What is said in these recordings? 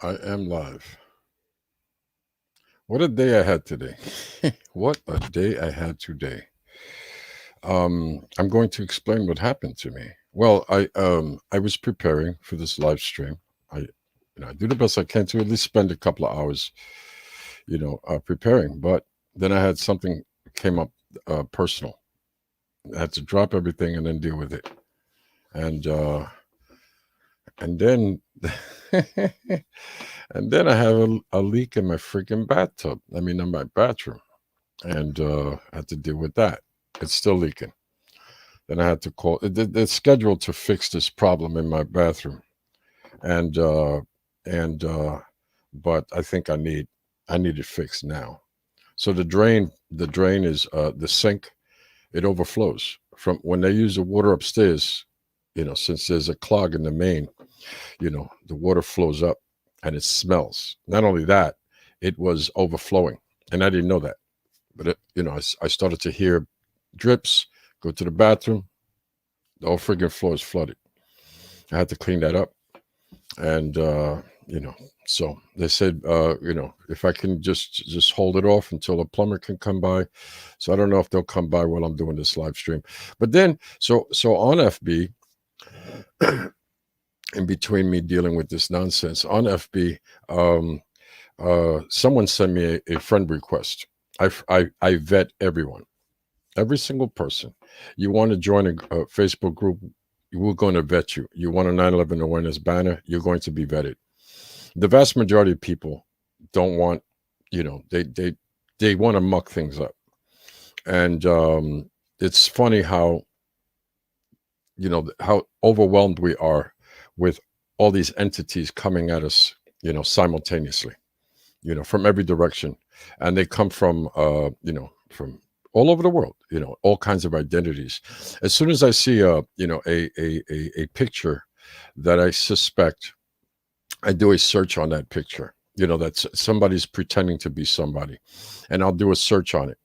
I am live. What a day I had today. What a day I had today. I'm going to explain what happened to me. Well, I was preparing for this live stream. I do the best I can to at least spend a couple of hours, preparing. But then I had something came up personal. I had to drop everything and then deal with it. And and then and then I have a leak in my freaking bathtub. I mean, in my bathroom, and I had to deal with that. It's still leaking. Then I had to call. It's scheduled to fix this problem in my bathroom, and and but I think I need it fixed now. So the drain is the sink. It overflows from when they use the water upstairs. Since there's a clog in the main, the water flows up and it smells. Not only that, it was overflowing, and I didn't know that. But I started to hear drips. Go to the bathroom, the whole freaking floor is flooded. I had to clean that up, and you know, so they said, if I can just hold it off until a plumber can come by. So I don't know if they'll come by while I'm doing this live stream. But then, so on FB, in between me dealing with this nonsense on FB, um, someone sent me a friend request. I vet everyone, every single person. You want to join a Facebook group, we're going to vet you. You want a 9/11 awareness banner, you're going to be vetted. The vast majority of people don't want, they want to muck things up. And it's funny how overwhelmed we are with all these entities coming at us, simultaneously, from every direction. And they come from all over the world, all kinds of identities. As soon as I see a picture that I suspect, I do a search on that picture. That somebody's pretending to be somebody, and I'll do a search on it.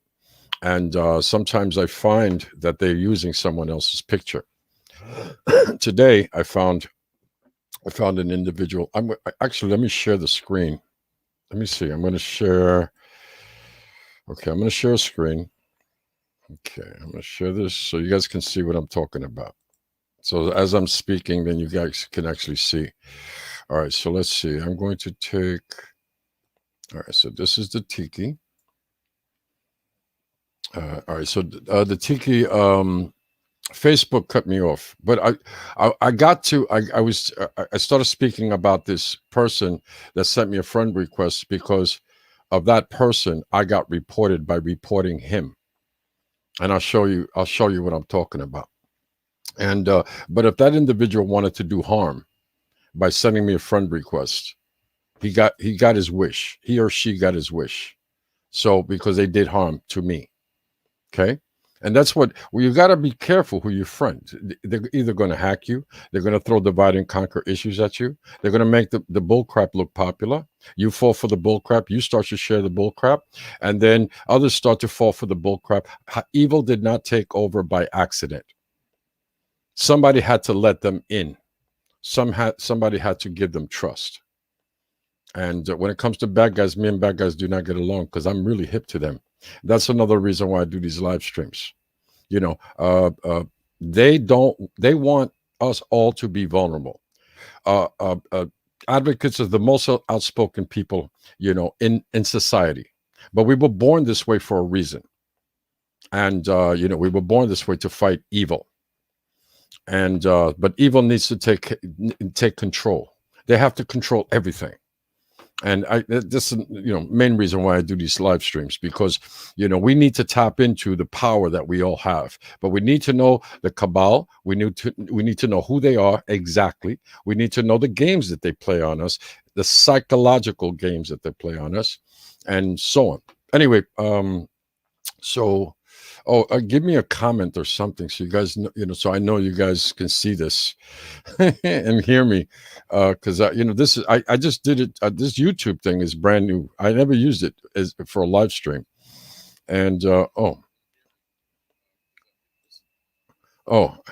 And sometimes I find that they're using someone else's picture. Today, I found an individual. Actually, let me share the screen. Let me see. I'm going to share. Okay, I'm going to share a screen. Okay, I'm going to share this so you guys can see what I'm talking about. So as I'm speaking, then you guys can actually see. All right, so let's see. I'm going to take. All right, so this is the tiki. All right, so the tiki. Facebook cut me off, but I got to I started speaking about this person that sent me a friend request. Because of that person, I got reported by reporting him, and I'll show you what I'm talking about. And but if that individual wanted to do harm by sending me a friend request, he got his wish. He or she got his wish. So because they did harm to me. Okay. And that's well, you got to be careful who you friend. They're either going to hack you, they're going to throw divide and conquer issues at you, they're going to make the bull crap look popular. You fall for the bull crap, you start to share the bull crap, and then others start to fall for the bull crap. Evil did not take over by accident. Somebody had to let them in. Somebody had to give them trust. And when it comes to bad guys, me and bad guys do not get along because I'm really hip to them. That's another reason why I do these live streams. You know, they don't. They want us all to be vulnerable. Uh, uh, uh, Advocates are the most outspoken people, in society. But we were born this way for a reason, and we were born this way to fight evil. And but evil needs to take control. They have to control everything. And this is main reason why I do these live streams, because we need to tap into the power that we all have, but we need to know the cabal. We need to know who they are exactly. We need to know the games that they play on us, the psychological games that they play on us, and so on. Anyway, so give me a comment or something so you guys know, so I know you guys can see this and hear me, because this is I just did it. This YouTube thing is brand new. I never used it as for a live stream. And oh,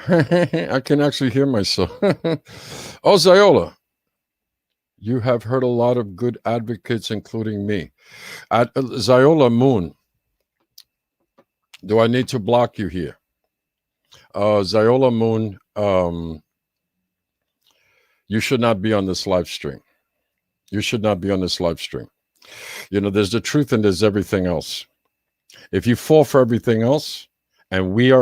I can actually hear myself. Oh, Ziola, You have heard a lot of good advocates, including me. At Ziola Moon, do I need to block you here? Ziola Moon, you should not be on this live stream. You should not be on this live stream. You know, there's the truth and there's everything else. If you fall for everything else, and we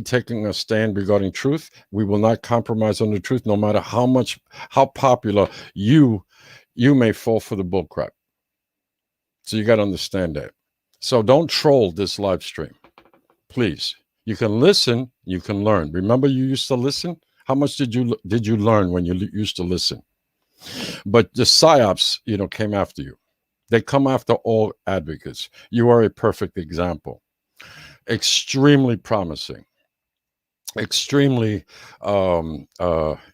taking a stand regarding truth, we will not compromise on the truth, no matter how popular you may fall for the bullcrap. So you got to understand that. So don't troll this live stream, please. You can listen, you can learn. Remember, you used to listen. How much did you learn when you used to listen? But the psyops, came after you. They come after all advocates. You are a perfect example. Extremely promising. Extremely, you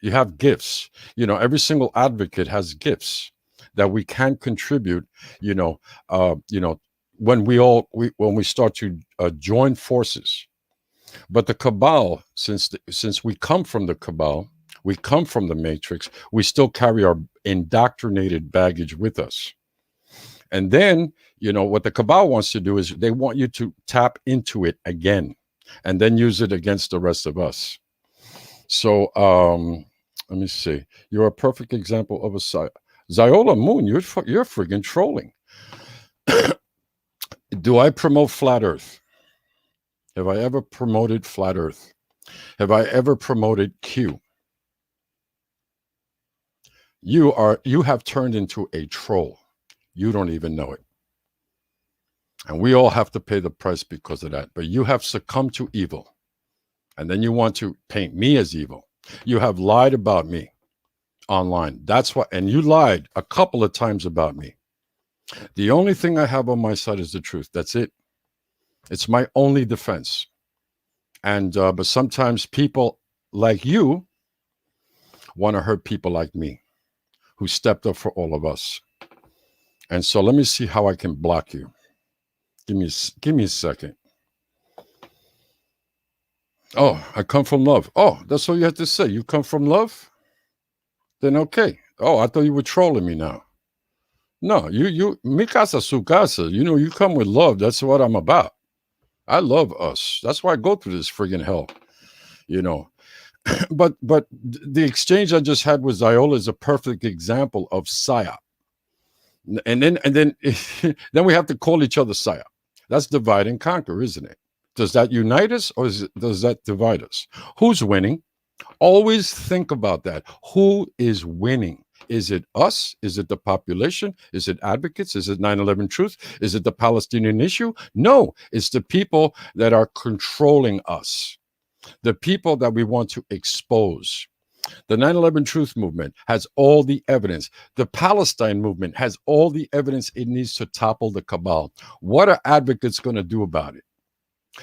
have gifts. Every single advocate has gifts that we can contribute. When we start to join forces. But the cabal, since we come from the cabal, we come from the matrix, we still carry our indoctrinated baggage with us. And then, what the cabal wants to do is they want you to tap into it again and then use it against the rest of us. So let me see. You're a perfect example of a Ziola Moon. You're friggin' trolling. Do I promote flat Earth? Have I ever promoted flat Earth? Have I ever promoted Q? You have turned into a troll. You don't even know it. And we all have to pay the price because of that. But you have succumbed to evil. And then you want to paint me as evil. You have lied about me online. That's why, and you lied a couple of times about me. The only thing I have on my side is the truth. That's it. It's my only defense. And but sometimes people like you want to hurt people like me, who stepped up for all of us. And so let me see how I can block you. Give me a second. Oh, I come from love. Oh, that's all you have to say. You come from love? Then okay. Oh, I thought you were trolling me now. No, mi casa su casa. You come with love. That's what I'm about. I love us. That's why I go through this friggin' hell. But the exchange I just had with Ziola is a perfect example of psyop. And then then we have to call each other psyop. That's divide and conquer, isn't it? Does that unite us or does that divide us? Who's winning? Always think about that. Who is winning? Is it us? Is it the population? Is it advocates? Is it 9/11 truth? Is it the Palestinian issue? No, it's the people that are controlling us, the people that we want to expose. The 9/11 truth movement has all the evidence. The Palestine movement has all the evidence it needs to topple the cabal. What are advocates going to do about it?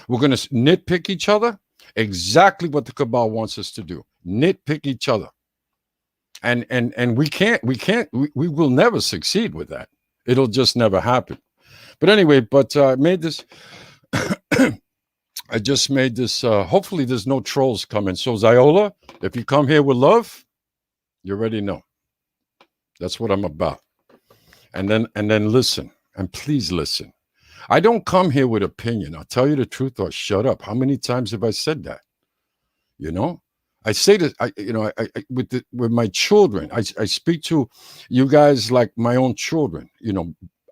We're going to nitpick each other? Exactly what the cabal wants us to do. Nitpick each other. And we will never succeed with that. It'll just never happen. But anyway, I made this I just made this hopefully there's no trolls coming. So Ziola, if you come here with love, you already know. That's what I'm about. And then listen, and please listen. I don't come here with opinion. I'll tell you the truth or shut up. How many times have I said that? I say that with my children. I speak to you guys like my own children.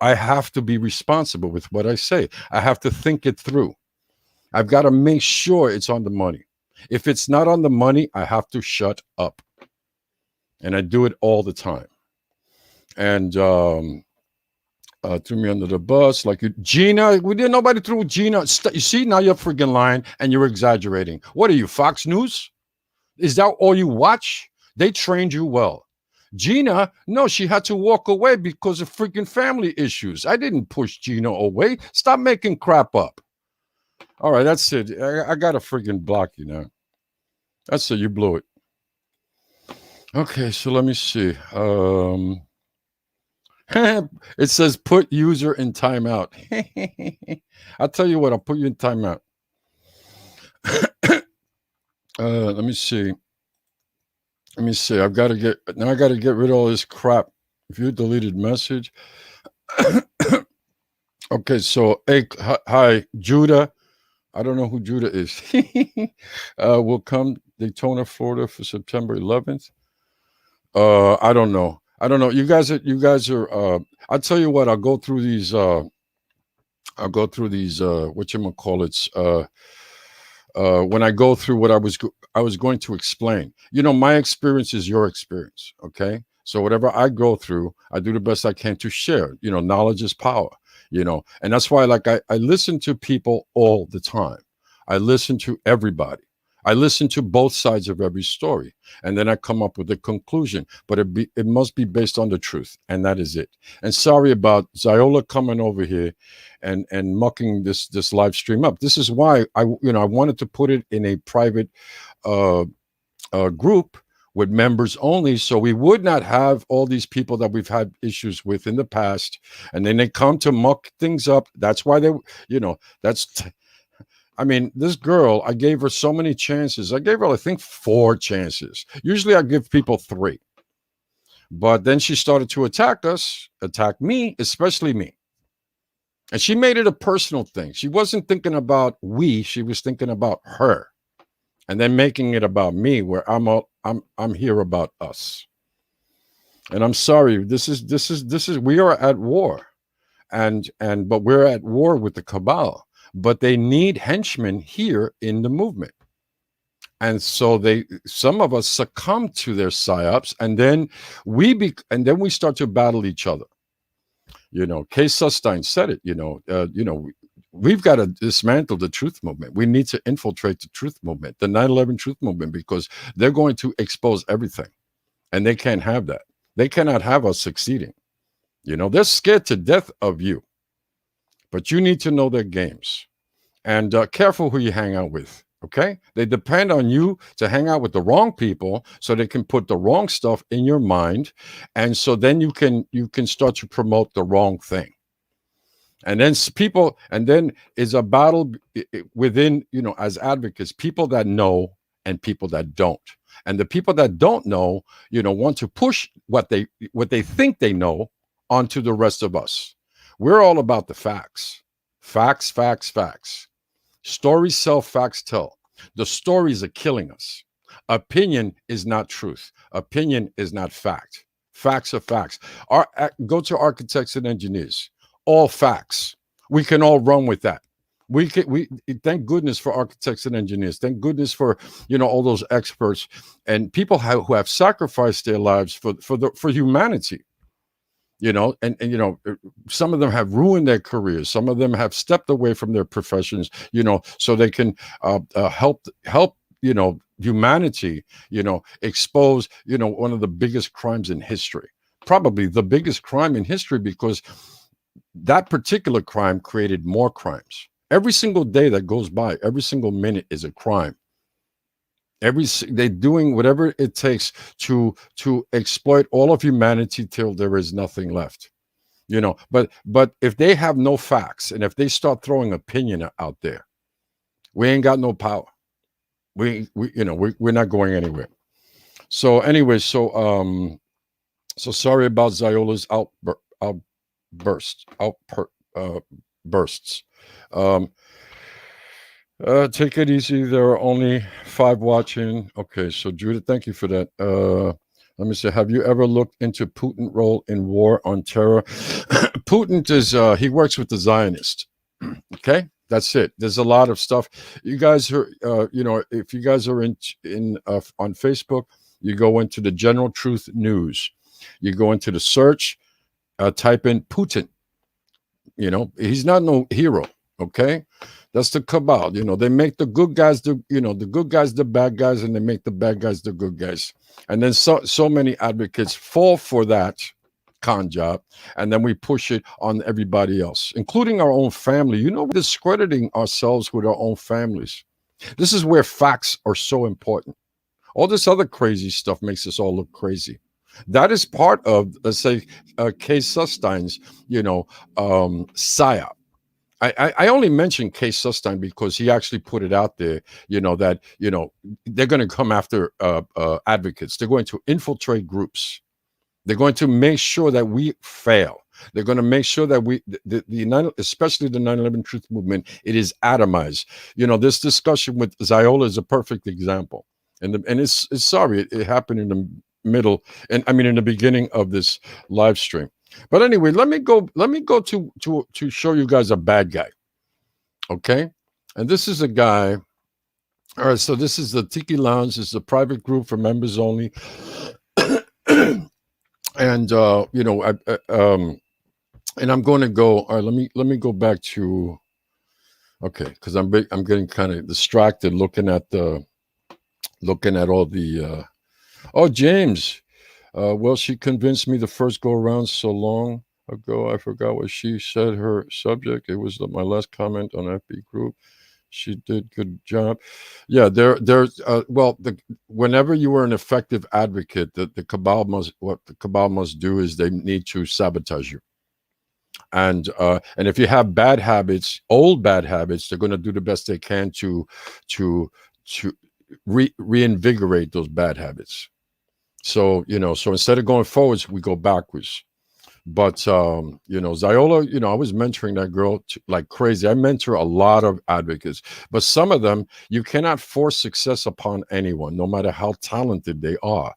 I have to be responsible with what I say. I have to think it through. I've got to make sure it's on the money. If it's not on the money, I have to shut up. And I do it all the time. And threw me under the bus. Like Gina, we didn't nobody threw Gina. You see, now you're freaking lying and you're exaggerating. What are you, Fox News? Is that all you watch? They trained you well. Gina, no, she had to walk away because of freaking family issues. I didn't push Gina away. Stop making crap up. All right, that's it. I got to freaking block you now. That's it. You blew it. Okay, so let me see. It says put user in timeout. I'll tell you what, I'll put you in timeout. Let me see. I got to get rid of all this crap. If you deleted message, okay. So, hey, hi, Judah. I don't know who Judah is. Will come Daytona, Florida for September 11th. I don't know. I don't know. You guys are. I'll tell you what. I'll go through these. I'll go through these. What you call it? When I go through what I was going to explain. You know, my experience is your experience. Okay. So whatever I go through, I do the best I can to share. You know, knowledge is power. You know, and that's why, like, I listen to people all the time. I listen to everybody. I listen to both sides of every story, and then I come up with a conclusion. But it must be based on the truth, and that is it. And sorry about Ziola coming over here and mucking this live stream up. This is why I wanted to put it in a private uh, group with members only, so we would not have all these people that we've had issues with in the past, and then they come to muck things up. That's why that's. I mean, this girl, I gave her so many chances. I gave her, I think, 4 chances. Usually I give people 3. But then she started to attack me, especially me. And she made it a personal thing. She wasn't thinking about we, she was thinking about her. And then making it about me, where I'm here about us. And I'm sorry, this is we are at war. But we're at war with the cabal. But they need henchmen here in the movement. And so some of us succumb to their psyops, and then we start to battle each other. You know, Kay Sustein said it. We've got to dismantle the truth movement. We need to infiltrate the truth movement, the 9/11 truth movement, because they're going to expose everything, and they can't have that. They cannot have us succeeding. You know, they're scared to death of you, but you need to know their games, and careful who you hang out with. Okay, they depend on you to hang out with the wrong people so they can put the wrong stuff in your mind, and so then you can start to promote the wrong thing. And then is a battle within, as advocates, people that know and people that don't. And the people that don't know, want to push what they think they know onto the rest of us. We're all about the facts. Facts, facts, facts. Stories sell, facts tell. The stories are killing us. Opinion is not truth. Opinion is not fact. Facts are facts. Go to architects and engineers. All facts. We can all run with that. We thank goodness for architects and engineers. Thank goodness for all those experts and people who have sacrificed their lives for humanity. And some of them have ruined their careers. Some of them have stepped away from their professions, so they can help humanity, expose, one of the biggest crimes in history, probably the biggest crime in history, because that particular crime created more crimes. Every single day that goes by, every single minute is a crime. They're doing whatever it takes to exploit all of humanity till there is nothing left. But if they have no facts, and if they start throwing opinion out there, we ain't got no power. We're not going anywhere. So anyway, so sorry about Ziola's bursts. Take it easy. There are only 5 watching. Okay, so Judith, thank you for that. Let me say, have you ever looked into Putin's role in war on terror? Putin he works with the Zionists. Okay, that's it. There's a lot of stuff. You guys are, if you guys are on Facebook, you go into the General Truth News. You go into the search, type in Putin. He's not no hero. Okay. That's the cabal. They make the good guys the good guys the bad guys, and they make the bad guys the good guys. And then so many advocates fall for that con job, and then we push it on everybody else, including our own family. We're discrediting ourselves with our own families. This is where facts are so important. All this other crazy stuff makes us all look crazy. That is part of, let's say, Kay Sustein's, psyop. I only mention Case Sustein because he actually put it out there, that, they're going to come after advocates. They're going to infiltrate groups. They're going to make sure that we fail. They're going to make sure that especially the 9/11 Truth Movement, it is atomized. This discussion with Ziola is a perfect example, and it's sorry it happened in the middle, and I mean in the beginning of this live stream. But anyway, let me go to show you guys a bad guy, okay? And this is a guy. All right, so this is the Tiki Lounge. This is a private group for members only. And and I'm going to go. All right, let me go back to, okay, because I'm getting kind of distracted looking at all the. Oh, James. Well, she convinced me the first go around so long ago. I forgot what she said. Her subject. It was my last comment on FB group. She did good job. Yeah, there's well, whenever you are an effective advocate, the cabal what the cabal must do is they need to sabotage you. And if you have bad habits, old bad habits, they're going to do the best they can to to reinvigorate those bad habits. So instead of going forwards, we go backwards. But Ziola, I was mentoring that girl like crazy. I mentor a lot of advocates, but some of them you cannot force success upon anyone, no matter how talented they are.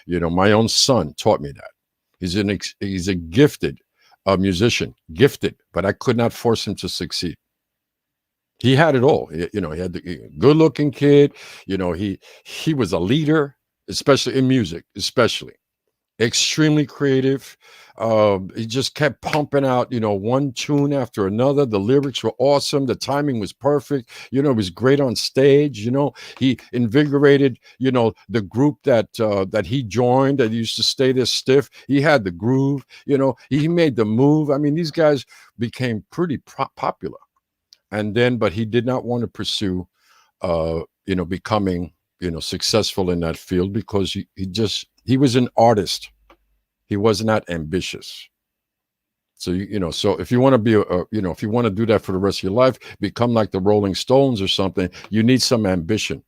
My own son taught me that. He's a gifted musician, gifted, but I could not force him to succeed. He had it all. He had the good-looking kid. He was a leader, especially in music, especially extremely creative. He just kept pumping out, one tune after another. The lyrics were awesome. The timing was perfect. It was great on stage. He invigorated, the group that he joined that used to stay there stiff. He had the groove. He made the move. I mean, these guys became pretty popular. And then, but he did not want to pursue, becoming, successful in that field because he was an artist. He was not ambitious. So if you want to be if you want to do that for the rest of your life, become like the Rolling Stones or something, you need some ambition.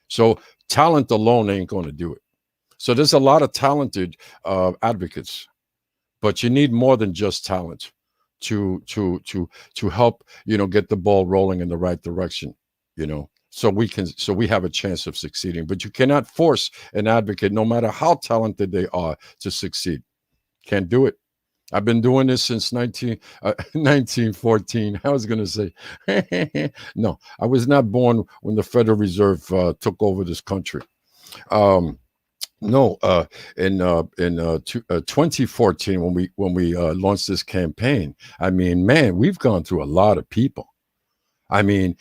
So talent alone ain't going to do it. So there's a lot of talented advocates, but you need more than just talent to help get the ball rolling in the right direction. So we have a chance of succeeding. But you cannot force an advocate, no matter how talented they are, to succeed. Can't do it. I've been doing this since 1914. I was going to say, no, I was not born when the Federal Reserve took over this country. No, in 2014, when we launched this campaign, I mean, man, we've gone through a lot of people. I mean,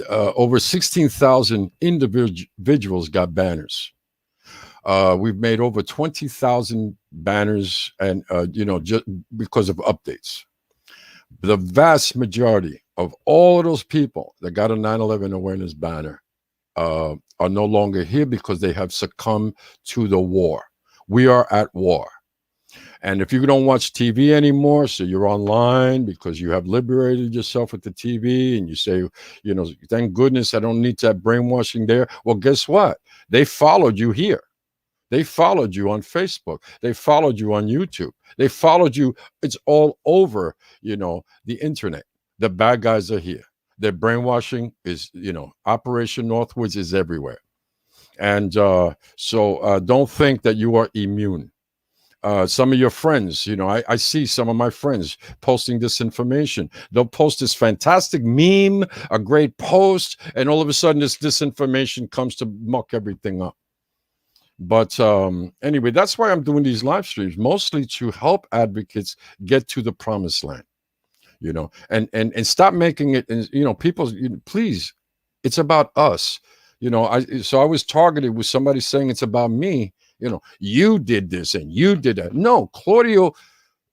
over 16,000 individuals got banners. We've made over 20,000 banners, and just because of updates. The vast majority of all of those people that got a 9/11 awareness banner are no longer here because they have succumbed to the war. We are at war. And if you don't watch TV anymore, so you're online because you have liberated yourself with the TV and you say, thank goodness I don't need that brainwashing there. Well, guess what? They followed you here. They followed you on Facebook. They followed you on YouTube. They followed you. It's all over, the internet. The bad guys are here. Their brainwashing is, Operation Northwoods is everywhere. And so don't think that you are immune. Some of your friends, I see some of my friends posting this information. They'll post this fantastic meme, a great post, and all of a sudden this disinformation comes to muck everything up. But anyway, that's why I'm doing these live streams, mostly to help advocates get to the promised land, and stop making it, and people, please, it's about us. I was targeted with somebody saying it's about me. You did this and you did that. No, Claudio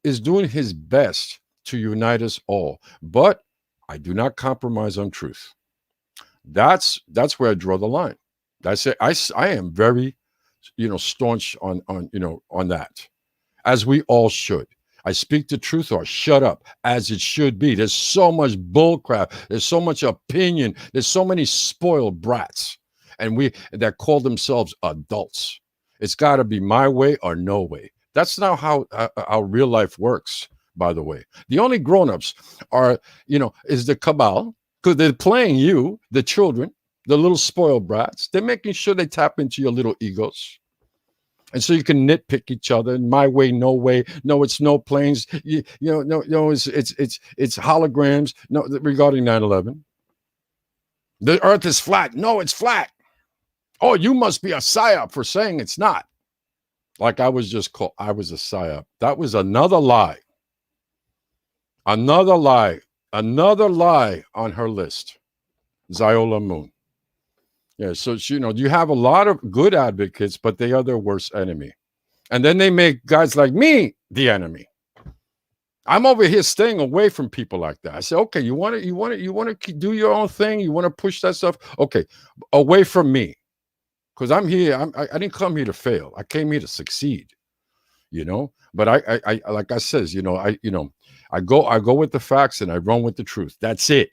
is doing his best to unite us all, but I do not compromise on truth. That's where I draw the line. I am very, staunch on that, as we all should. I speak the truth or shut up, as it should be. There's so much bullcrap. There's so much opinion. There's so many spoiled brats, and that call themselves adults. It's got to be my way or no way. That's not how real life works, by the way. The only grown-ups are, is the cabal, because they're playing you, the children, the little spoiled brats. They're making sure they tap into your little egos. And so you can nitpick each other. My way, no way. No, it's no planes. No, it's holograms. No, regarding 9/11, the Earth is flat. No, it's flat. Oh, you must be a psyop for saying it's not. Like I was just called. I was a psyop. That was another lie. Another lie. Another lie on her list. Ziola Moon. Yeah, so you have a lot of good advocates, but they are their worst enemy. And then they make guys like me the enemy. I'm over here staying away from people like that. I say, okay, you want to do your own thing. You want to push that stuff. Okay, away from me, because I'm here. I didn't come here to fail. I came here to succeed. But I like I says, I go with the facts and I run with the truth. That's it.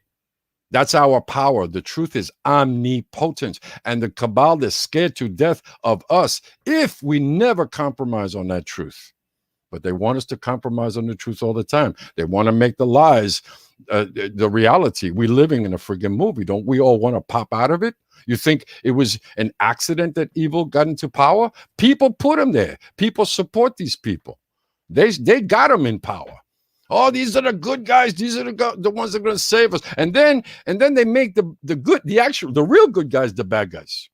That's our power. The truth is omnipotent. And the cabal is scared to death of us if we never compromise on that truth. But they want us to compromise on the truth all the time. They want to make the lies the reality. We're living in a friggin' movie. Don't we all want to pop out of it? You think it was an accident that evil got into power? People put them there. People support these people. They got them in power. Oh, these are the good guys. These are the ones that are going to save us. And then they make the real good guys the bad guys.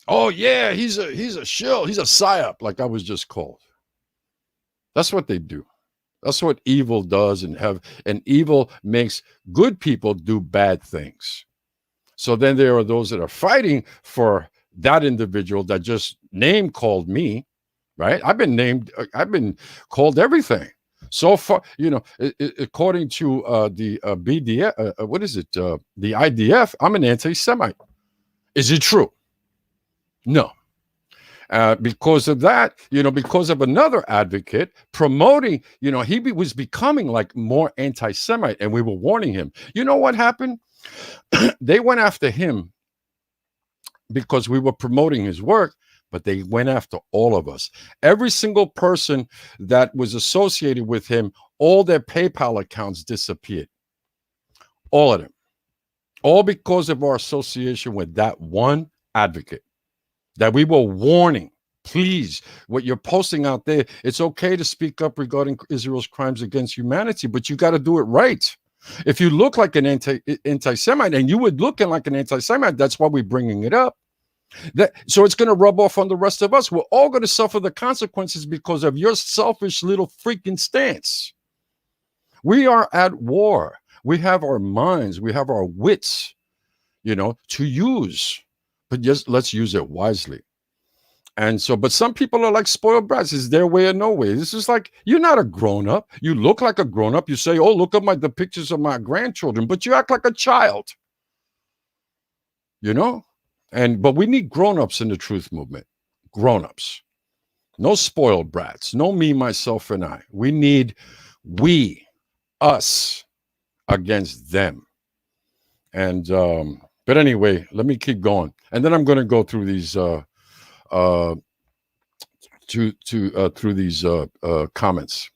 Oh yeah, he's a shill. He's a psyop, like I was just called. That's what they do. That's what evil does, and evil makes good people do bad things. So then there are those that are fighting for that individual that just name called me, right? I've been called everything. So far, according to the BDF, what is it? The IDF, I'm an anti-Semite. Is it true? No. Because of that, because of another advocate promoting, he was becoming like more anti-Semite, and we were warning him. You know what happened? They went after him because we were promoting his work, but they went after all of us. Every single person that was associated with him, all their PayPal accounts disappeared. All of them. All because of our association with that one advocate that we were warning. Please, what you're posting out there, it's okay to speak up regarding Israel's crimes against humanity, but you got to do it right. If you look like an anti-Semite, and you would looking like an anti-Semite, that's why we're bringing it up. So it's going to rub off on the rest of us. We're all going to suffer the consequences because of your selfish little freaking stance. We are at war. We have our minds. We have our wits, to use. But just let's use it wisely. And so, but some people are like spoiled brats. It's their way or no way. This is like, you're not a grown-up. You look like a grown-up. You say, oh, look at the pictures of my grandchildren, but you act like a child. But we need grown-ups in the truth movement. Grown-ups. No spoiled brats. No me, myself, and I. We need us against them. And but anyway, let me keep going. And then I'm going to go through these through these comments.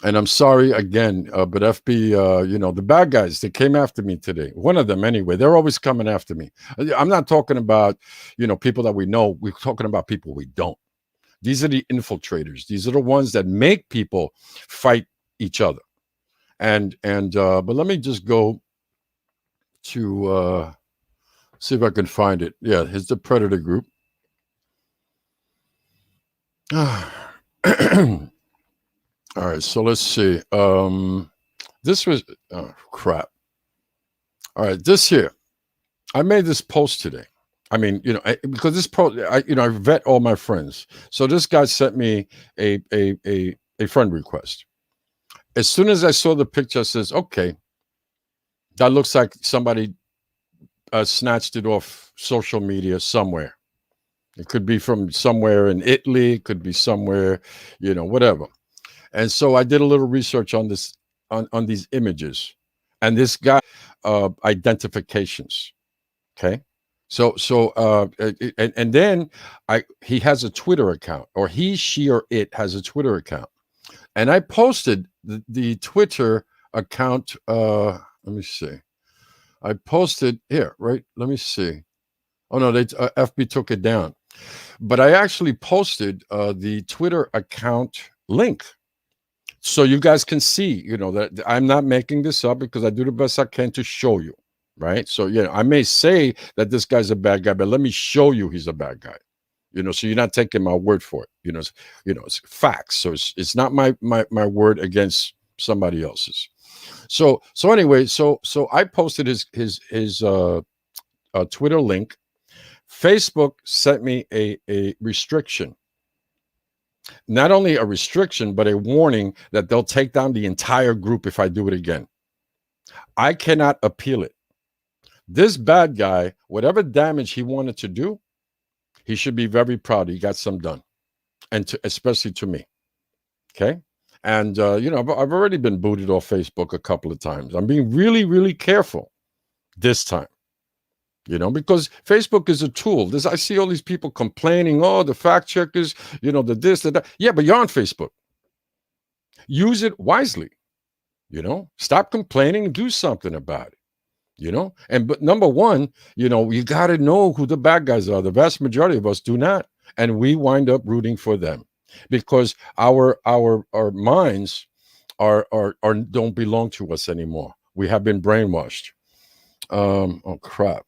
And I'm sorry again, but FB, the bad guys, they came after me today. One of them anyway. They're always coming after me. I'm not talking about, people that we know. We're talking about people we don't. These are the infiltrators. These are the ones that make people fight each other. And but let me just go to see if I can find it. Yeah, here's the Predator group. All right, so let's see. This was crap. All right, this here. I made this post today. I mean, because this post, I vet all my friends. So this guy sent me a friend request. As soon as I saw the picture, I says, okay, that looks like somebody snatched it off social media somewhere. It could be from somewhere in Italy. It could be somewhere, whatever. And so I did a little research on this, on these images, and this guy identifications. Okay, And then he has a Twitter account, or he, she, or it has a Twitter account, and I posted the Twitter account. Let me see. I posted here, right? Let me see. Oh no, they FB took it down, but I actually posted the Twitter account link, so you guys can see, that I'm not making this up, because I do the best I can to show you, right? So I may say that this guy's a bad guy, but let me show you he's a bad guy. So you're not taking my word for it. It's facts. So it's not my word against somebody else's. So anyway, so I posted his Twitter link. Facebook sent me a restriction. Not only a restriction, but a warning that they'll take down the entire group if I do it again. I cannot appeal it. This bad guy, whatever damage he wanted to do, he should be very proud he got some done, and especially to me. Okay. And, I've already been booted off Facebook a couple of times. I'm being really, really careful this time, because Facebook is a tool. I see all these people complaining, oh, the fact checkers, the this, the that. Yeah, but you're on Facebook. Use it wisely, stop complaining, do something about it. But number one, you got to know who the bad guys are. The vast majority of us do not, and we wind up rooting for them because our minds are don't belong to us anymore. We have been brainwashed. Oh crap.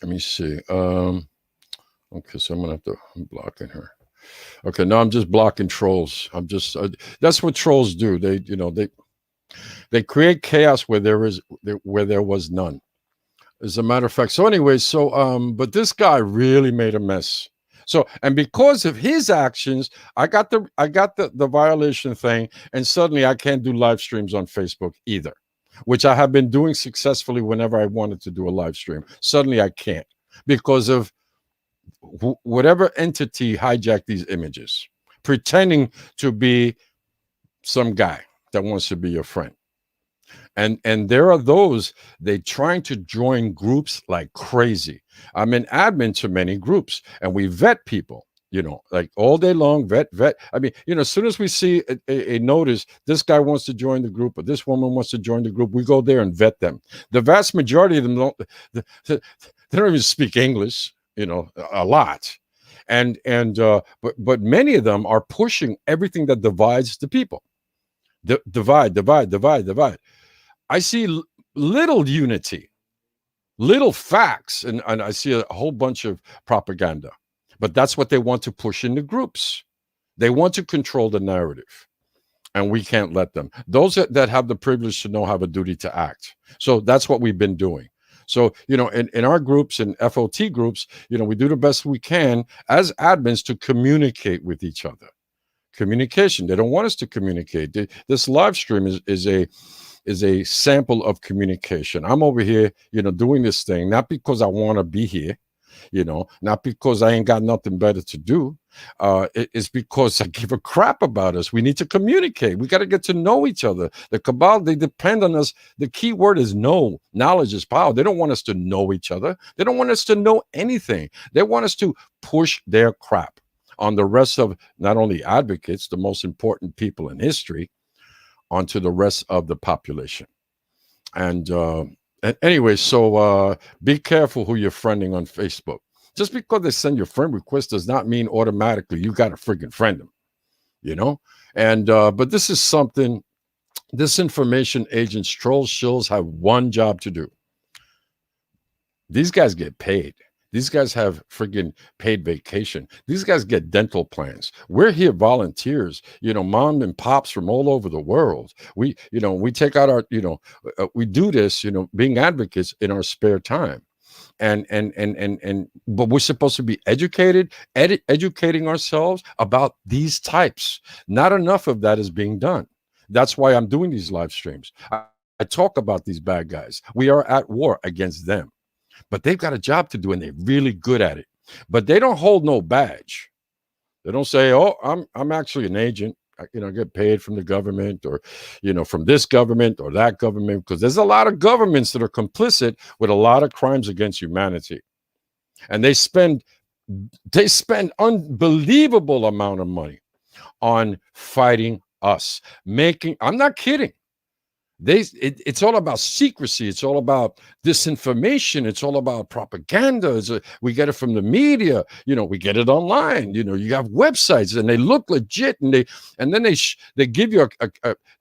Let me see. Okay, so I'm gonna have to. I'm blocking her. Okay, no, I'm just blocking trolls. I'm just. That's what trolls do. They create chaos where there was none. As a matter of fact. So anyway, but this guy really made a mess. So, and because of his actions, I got the violation thing, and suddenly I can't do live streams on Facebook either, which I have been doing successfully whenever I wanted to do a live stream. Suddenly I can't because of whatever entity hijacked these images, pretending to be some guy that wants to be your friend. And there are those, they trying to join groups like crazy. I'm an admin to many groups, and we vet people, like all day long, vet. I mean, as soon as we see a notice, this guy wants to join the group or this woman wants to join the group, we go there and vet them. The vast majority of them they don't even speak English, a lot. But many of them are pushing everything that divides the people. Divide. I see little unity, little facts, and I see a whole bunch of propaganda. But that's what they want to push in the groups. They want to control the narrative, and we can't let them. Those that have the privilege to know have a duty to act. So that's what we've been doing. So, in our groups and FOT groups, we do the best we can as admins to communicate with each other. Communication. They don't want us to communicate. This live stream is a sample of communication. I'm over here, doing this thing, not because I want to be here, not because I ain't got nothing better to do. It's because I give a crap about us. We need to communicate. We got to get to know each other. The cabal, they depend on us. The key word is know. Knowledge is power. They don't want us to know each other. They don't want us to know anything. They want us to push their crap on the rest of not only advocates, the most important people in history, onto the rest of the population. And anyway, so be careful who you're friending on Facebook. Just because they send your friend request does not mean automatically you got to friggin' friend them, And but this is something, disinformation agents, trolls, shills have one job to do. These guys get paid. These guys have friggin' paid vacation. These guys get dental plans. We're here volunteers, mom and pops from all over the world. We take out our, we do this, being advocates in our spare time. But we're supposed to be educating ourselves about these types. Not enough of that is being done. That's why I'm doing these live streams. I talk about these bad guys. We are at war against them. But they've got a job to do, and they're really good at it. But they don't hold no badge. They don't say, "Oh, I'm actually an agent. get paid from the government, or from this government or that government, because there's a lot of governments that are complicit with a lot of crimes against humanity, and they spend unbelievable amount of money on fighting us, making, I'm not kidding, it's all about secrecy. It's all about disinformation. It's all about propaganda. We get it from the media. We get it online. You have websites and they look legit, and then they give you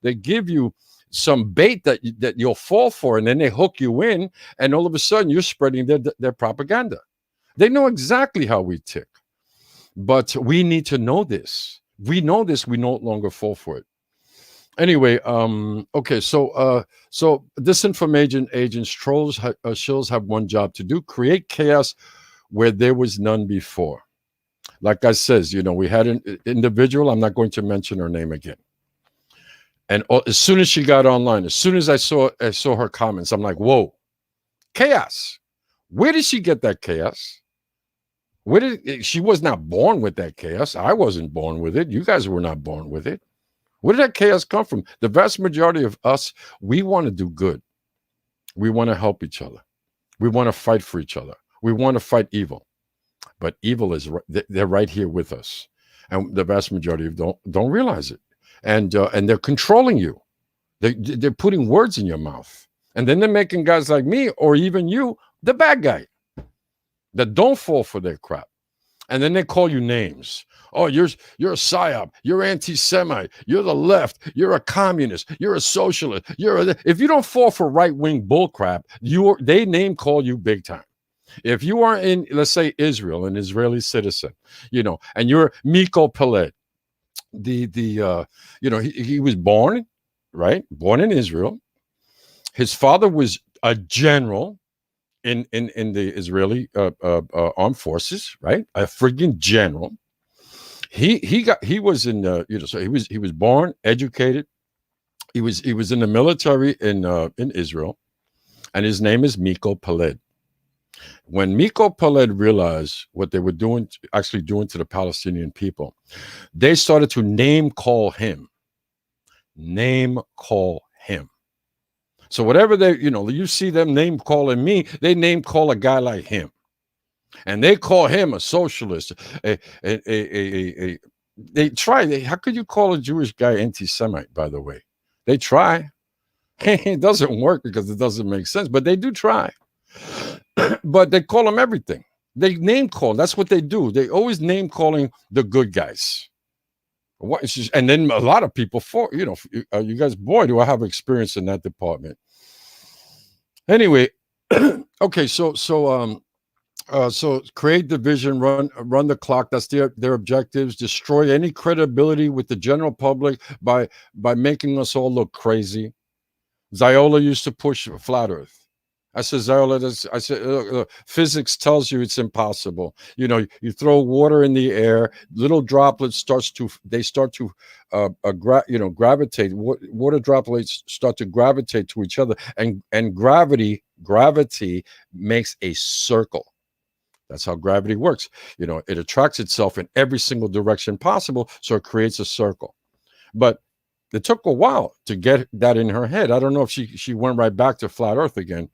they give you some bait that you'll fall for, and then they hook you in, and all of a sudden you're spreading their propaganda. They know exactly how we tick, but we need to know this. We know this. We no longer fall for it. Anyway, okay, so disinformation agents, trolls, shills have one job to do: create chaos where there was none before. Like I says, we had an individual. I'm not going to mention her name again. And as soon as she got online, as soon as I saw her comments, I'm like, whoa, chaos. Where did she get that chaos? She was not born with that chaos. I wasn't born with it. You guys were not born with it. Where did that chaos come from? The vast majority of us, we want to do good. We want to help each other. We want to fight for each other. We want to fight evil. But evil they're right here with us. And the vast majority of don't realize it. And they're controlling you. They're putting words in your mouth. And then they're making guys like me, or even you, the bad guy that don't fall for their crap. And then they call you names. Oh, you're a psyop. You're anti-Semite. You're the left. You're a communist. You're a socialist. If you don't fall for right-wing bullcrap, they name call you big time. If you are in, let's say, Israel, an Israeli citizen, and you're Miko Peled, he was born in Israel. His father was a general in the Israeli armed forces, right? A friggin' general. He was in so he was born, educated. He was in the military in Israel, and his name is Miko Peled. When Miko Peled realized what they were actually doing to the Palestinian people, they started to name call him. So whatever you see them name calling me, they name call a guy like him. And they call him a socialist. They try. How could you call a Jewish guy anti-Semite, by the way? They try. It doesn't work because it doesn't make sense, but they do try. But they call them everything. They name call. That's what they do. They always name calling the good guys. And then a lot of people, you guys, boy, do I have experience in that department. Anyway, okay, so create division, run the clock. That's their objectives. Destroy any credibility with the general public by making us all look crazy. Ziola used to push flat Earth. I said, Ziola, physics tells you it's impossible. You throw water in the air, little droplets start to gravitate. Water droplets start to gravitate to each other, and gravity makes a circle. That's how gravity works. It attracts itself in every single direction possible, so it creates a circle. But it took a while to get that in her head. I don't know if she went right back to flat Earth again,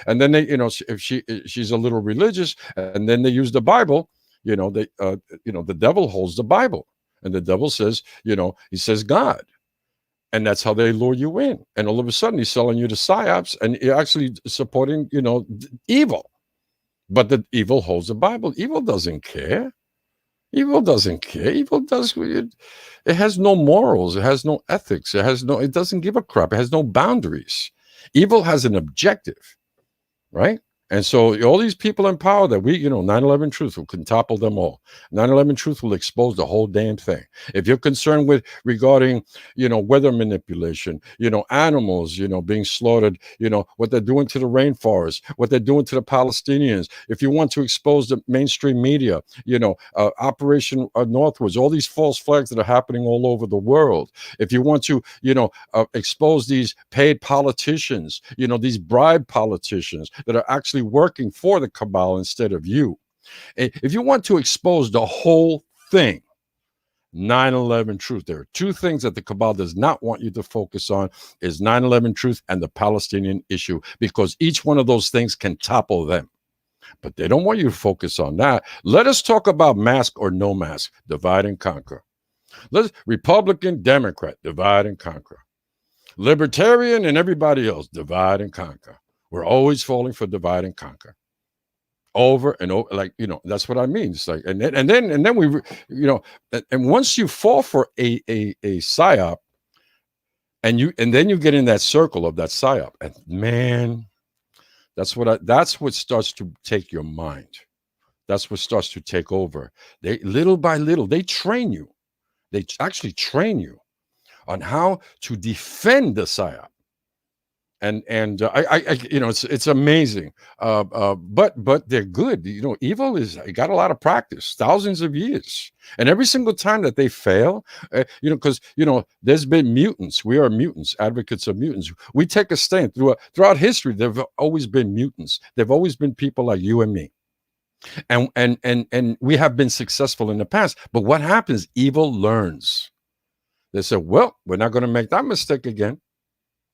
and then they, if she's a little religious, and then they use the Bible. The devil holds the Bible, and the devil says, he says God, and that's how they lure you in. And all of a sudden, he's selling you to psyops, and you're actually supporting, evil. But the evil holds the Bible. Evil doesn't care. Evil doesn't care. Evil does it. It has no morals. It has no ethics. It doesn't give a crap. It has no boundaries. Evil has an objective, right? And so all these people in power that 9/11 Truth can topple them all. 9/11 Truth will expose the whole damn thing. If you're concerned regarding, weather manipulation, animals, being slaughtered, what they're doing to the rainforest, what they're doing to the Palestinians. If you want to expose the mainstream media, Operation Northwoods, all these false flags that are happening all over the world. If you want to, expose these paid politicians, these bribe politicians that are actually working for the cabal instead of you. If you want to expose the whole thing, 9/11 truth. There are two things that the cabal does not want you to focus on: is 9/11 truth and the Palestinian issue, because each one of those things can topple them. But they don't want you to focus on that. Let us talk about mask or no mask, divide and conquer. Let's Republican, Democrat, divide and conquer. Libertarian and everybody else, divide and conquer. We're always falling for divide and conquer. Over and over, like, that's what I mean. It's like, and then we, and once you fall for a psyop, and then you get in that circle of that psyop, and man, that's what starts to take your mind. That's what starts to take over. They, little by little, they train you. They actually train you on how to defend the psyop. And it's amazing. But they're good. Evil is got a lot of practice, thousands of years, and every single time that they fail, because there's been mutants. We are mutants, advocates of mutants. We take a stand throughout history. There've always been mutants. There've always been people like you and me, and we have been successful in the past. But what happens? Evil learns. They say, well, we're not going to make that mistake again.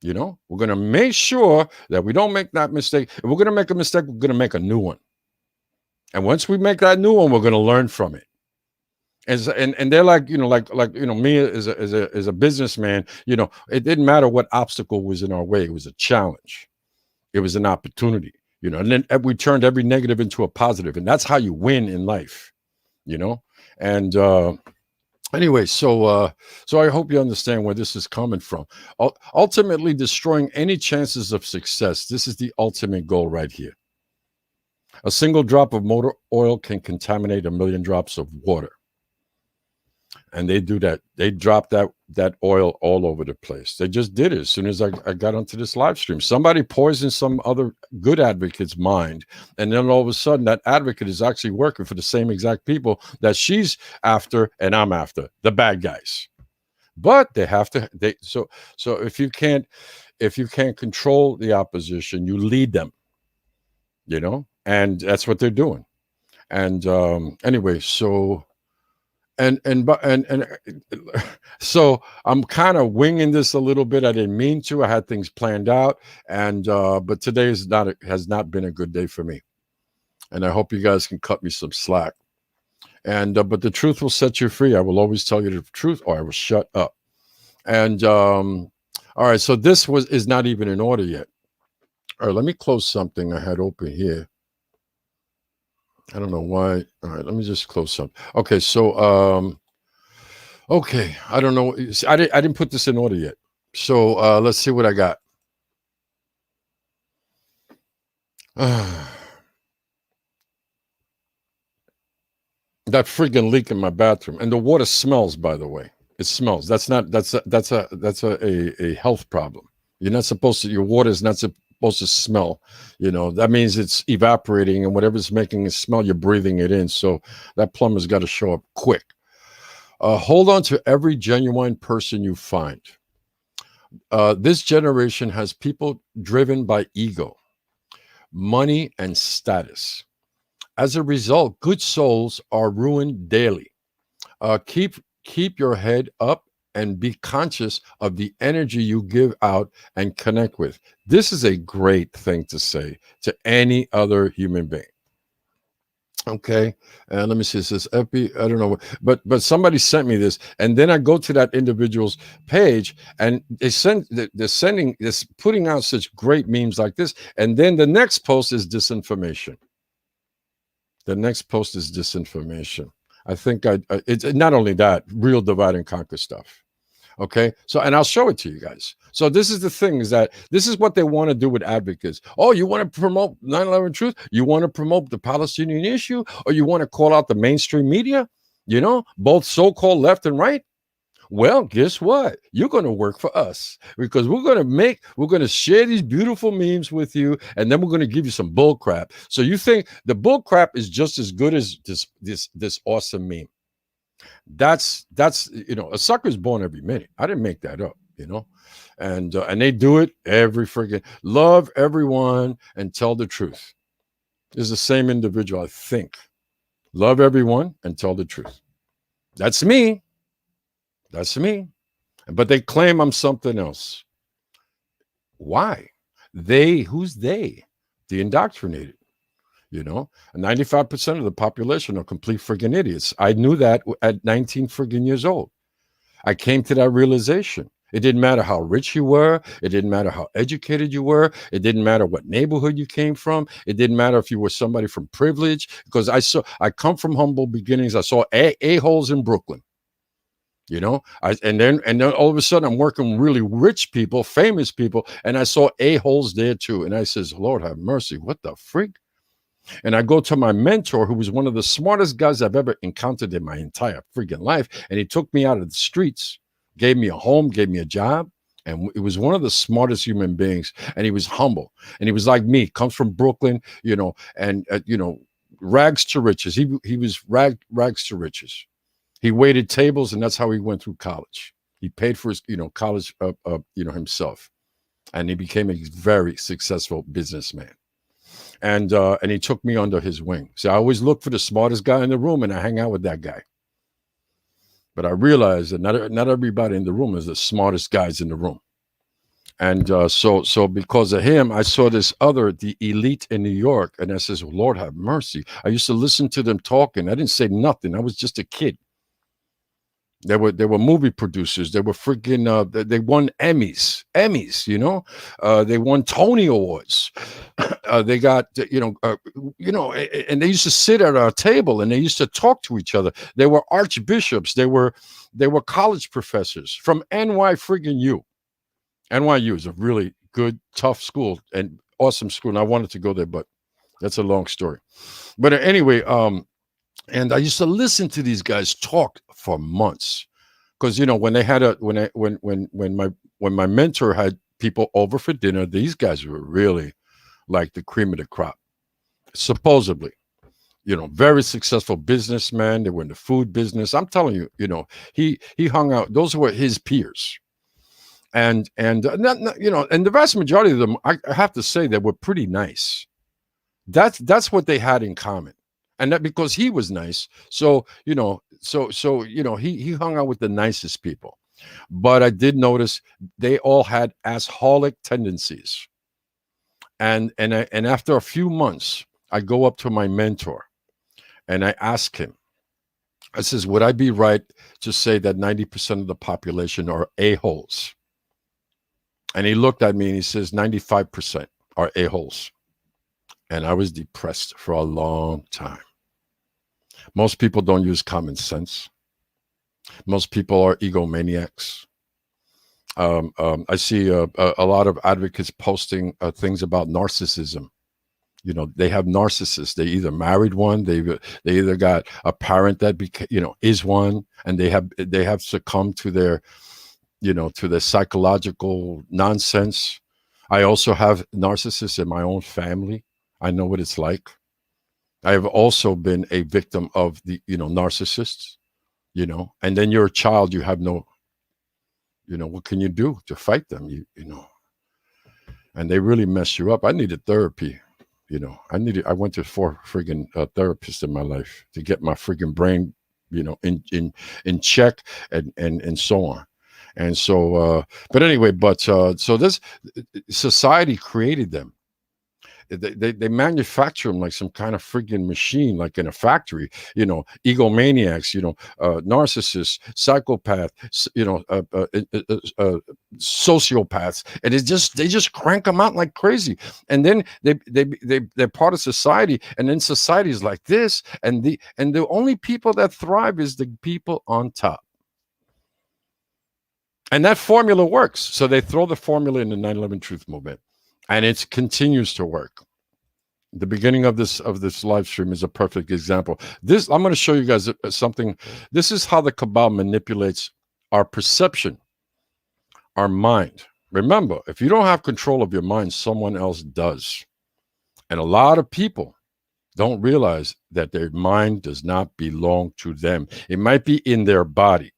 We're going to make sure that we don't make that mistake. If we're going to make a mistake, we're going to make a new one. And once we make that new one, we're going to learn from it. And they're like, me as a businessman, it didn't matter what obstacle was in our way. It was a challenge. It was an opportunity, and then we turned every negative into a positive. And that's how you win in life, and, anyway, so I hope you understand where this is coming from. Ultimately, destroying any chances of success. This is the ultimate goal right here. A single drop of motor oil can contaminate 1 million drops of water. And they do that. They drop that oil all over the place. They just did it as soon as I got onto this live stream. Somebody poisoned some other good advocate's mind. And then all of a sudden, that advocate is actually working for the same exact people that she's after and I'm after, the bad guys. But they have to, so if you can't control the opposition, you lead them, and that's what they're doing. And anyway, so and so I'm kind of winging this a little bit. I didn't mean to. I had things planned out, and but today has not been a good day for me. And I hope you guys can cut me some slack. And but the truth will set you free. I will always tell you the truth, or I will shut up. And all right, so this is not even in order yet. All right, let me close something I had open here. I don't know why. All right, let me just close something. Okay, so okay, I don't know. I didn't put this in order yet. So let's see what I got. That friggin' leak in my bathroom, and the water smells. By the way, it smells. That's a health problem. You're not supposed to. Your water is not supposed to smell. That means it's evaporating, and whatever's making it smell, you're breathing it in. So that plumber's got to show up quick. Hold on to every genuine person you find. This generation has people driven by ego, money, and status. As a result, good souls are ruined daily. Keep your head up and be conscious of the energy you give out and connect with. This is a great thing to say to any other human being. Okay, and let me see. It says FB. I don't know, but somebody sent me this, and then I go to that individual's page, and they're sending this, putting out such great memes like this, and then the next post is disinformation. The next post is disinformation. I think it's not only that, real divide and conquer stuff. Okay, so, and I'll show it to you guys. So this is the thing, is that this is what they want to do with advocates. Oh, you want to promote 9/11 truth? You want to promote the Palestinian issue? Or you want to call out the mainstream media? Both so-called left and right? Well, guess what? You're going to work for us, because we're going to share these beautiful memes with you, and then we're going to give you some bull crap. So you think the bull crap is just as good as this awesome meme? That's a sucker's born every minute. I didn't make that up, and they do it every friggin'. Love everyone and tell the truth. Is the same individual, I think. Love everyone and tell the truth. That's me. That's me. But they claim I'm something else. Why? Who's they? The indoctrinated. 95% of the population are complete friggin' idiots. I knew that at 19 friggin' years old. I came to that realization. It didn't matter how rich you were. It didn't matter how educated you were. It didn't matter what neighborhood you came from. It didn't matter if you were somebody from privilege, because I come from humble beginnings. I saw a-holes in Brooklyn. And then all of a sudden I'm working really rich people, famous people, and I saw a-holes there too. And I says, Lord have mercy, what the freak? And I go to my mentor, who was one of the smartest guys I've ever encountered in my entire freaking life. And he took me out of the streets, gave me a home, gave me a job. And it was one of the smartest human beings. And he was humble. And he was like me, comes from Brooklyn, and, rags to riches. He was rags to riches. He waited tables, and that's how he went through college. He paid for his, college, himself. And he became a very successful businessman. And he took me under his wing. So I always look for the smartest guy in the room, and I hang out with that guy. But I realized that not everybody in the room is the smartest guys in the room. And so because of him, I saw the elite in New York, and I says, well, Lord have mercy. I used to listen to them talking. I didn't say nothing. I was just a kid. They were movie producers. They were freaking. They won Emmys. They won Tony Awards. They got and they used to sit at our table and they used to talk to each other. They were archbishops. They were college professors from NYU. NYU is a really good, tough school and awesome school. And I wanted to go there, but that's a long story. But anyway, and I used to listen to these guys talk for months, because when they had when my mentor had people over for dinner, these guys were really like the cream of the crop, supposedly. Very successful businessmen. They were in the food business. I'm telling you, he hung out. Those were his peers, and and the vast majority of them, I have to say, they were pretty nice. That's what they had in common. And that because he was nice. So, he hung out with the nicest people. But I did notice they all had assholic tendencies. And after a few months, I go up to my mentor and I ask him, I says, would I be right to say that 90% of the population are a-holes? And he looked at me and he says, 95% are a-holes. And I was depressed for a long time. Most people don't use common sense. Most people are egomaniacs. I see a lot of advocates posting things about narcissism. They have narcissists. They either married one, they either got a parent that is one, and they have succumbed to their psychological nonsense. I also have narcissists in my own family. I know what it's like. I have also been a victim of the, narcissists, and then you're a child, you have no, what can you do to fight them? And they really mess you up. I needed therapy. I went to 4 friggin' therapists in my life to get my friggin' brain, in check and so on. And so, but anyway, so this society created them. They manufacture them like some kind of friggin' machine, like in a factory. Egomaniacs, narcissists, psychopaths, sociopaths, and they just crank them out like crazy. And then they're part of society, and then society is like this, and the only people that thrive is the people on top. And that formula works. So they throw the formula in the 9/11 Truth Movement, and it continues to work. The beginning of this live stream is a perfect example. I'm going to show you guys something. This is how the cabal manipulates our perception, our mind. Remember, if you don't have control of your mind, someone else does. And a lot of people don't realize that their mind does not belong to them. It might be in their body,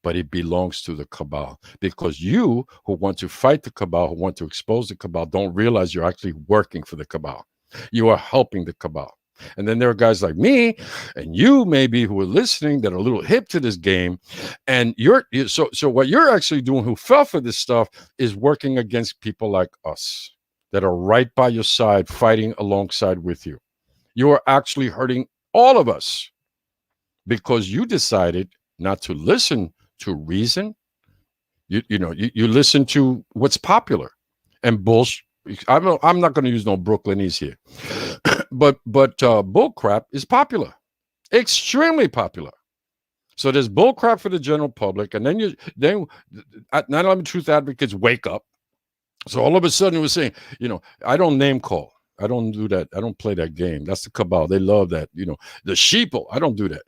but it belongs to the cabal, because you who want to fight the cabal, who want to expose the cabal, don't realize you're actually working for the cabal. You are helping the cabal. And then there are guys like me and you maybe who are listening that are a little hip to this game. And so what you're actually doing who fell for this stuff is working against people like us that are right by your side, fighting alongside with you. You are actually hurting all of us because you decided not to listen to reason. You listen to what's popular and bullshit. I'm not going to use no Brooklynese here, but bull crap is popular, extremely popular. So there's bull crap for the general public, and then 9/11 truth advocates wake up. So all of a sudden we're saying, I don't name call. I don't do that. I don't play that game. That's the cabal. They love that. The sheeple. I don't do that.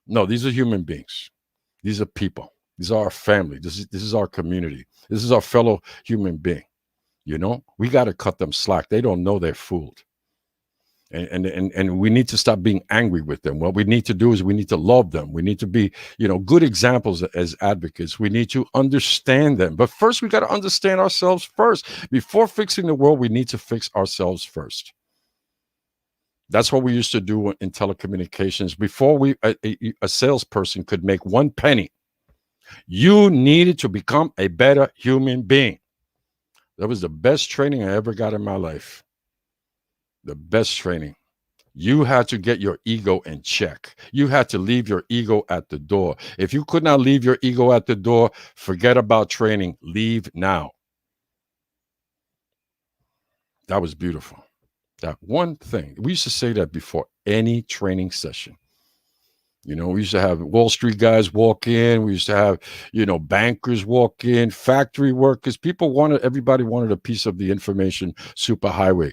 No, these are human beings. These are people. These are our family. This is our community. This is our fellow human being. We got to cut them slack. They don't know they're fooled. And we need to stop being angry with them. What we need to do is we need to love them. We need to be, good examples as advocates. We need to understand them. But first, we got to understand ourselves first. Before fixing the world, we need to fix ourselves first. That's what we used to do in telecommunications. Before a salesperson could make 1 penny, you needed to become a better human being. That was the best training I ever got in my life. The best training. You had to get your ego in check. You had to leave your ego at the door. If you could not leave your ego at the door, forget about training. Leave now. That was beautiful. That one thing. We used to say that before any training session. We used to have Wall Street guys walk in. We used to have, bankers walk in, factory workers. Everybody wanted a piece of the information superhighway,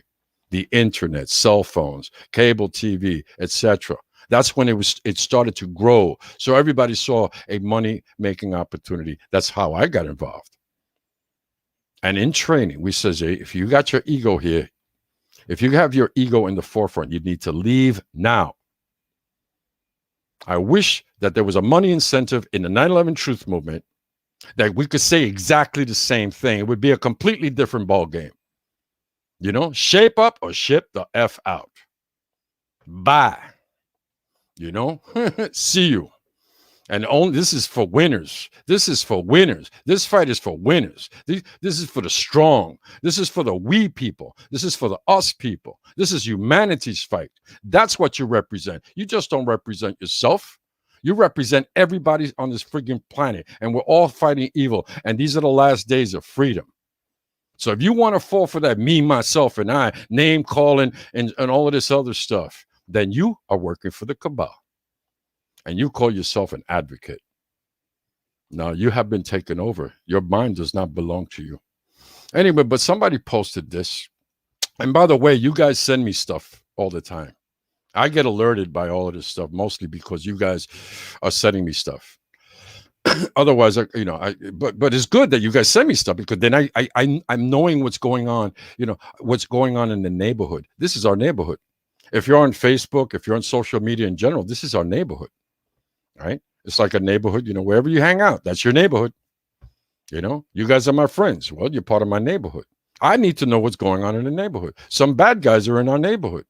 the internet, cell phones, cable TV, etc. That's when it started to grow. So everybody saw a money-making opportunity. That's how I got involved. And in training, we says, if you got your ego here, if you have your ego in the forefront, you need to leave now. I wish that there was a money incentive in the 9/11 truth movement that we could say exactly the same thing. It would be a completely different ball game. Shape up or ship the F out. Bye. See you. And this is for winners. This is for winners. This fight is for winners. This is for the strong. This is for the we people. This is for the us people. This is humanity's fight. That's what you represent. You just don't represent yourself. You represent everybody on this frigging planet. And we're all fighting evil. And these are the last days of freedom. So if you want to fall for that me, myself, and I, name calling and all of this other stuff, then you are working for the cabal. And you call yourself an advocate. Now, you have been taken over. Your mind does not belong to you. Anyway, but somebody posted this. And by the way, you guys send me stuff all the time. I get alerted by all of this stuff, mostly because you guys are sending me stuff. Otherwise, but it's good that you guys send me stuff because then I'm knowing what's going on, what's going on in the neighborhood. This is our neighborhood. If you're on Facebook, if you're on social media in general, this is our neighborhood. Right? It's like a neighborhood, wherever you hang out, that's your neighborhood. You guys are my friends. Well, you're part of my neighborhood. I need to know what's going on in the neighborhood. Some bad guys are in our neighborhood.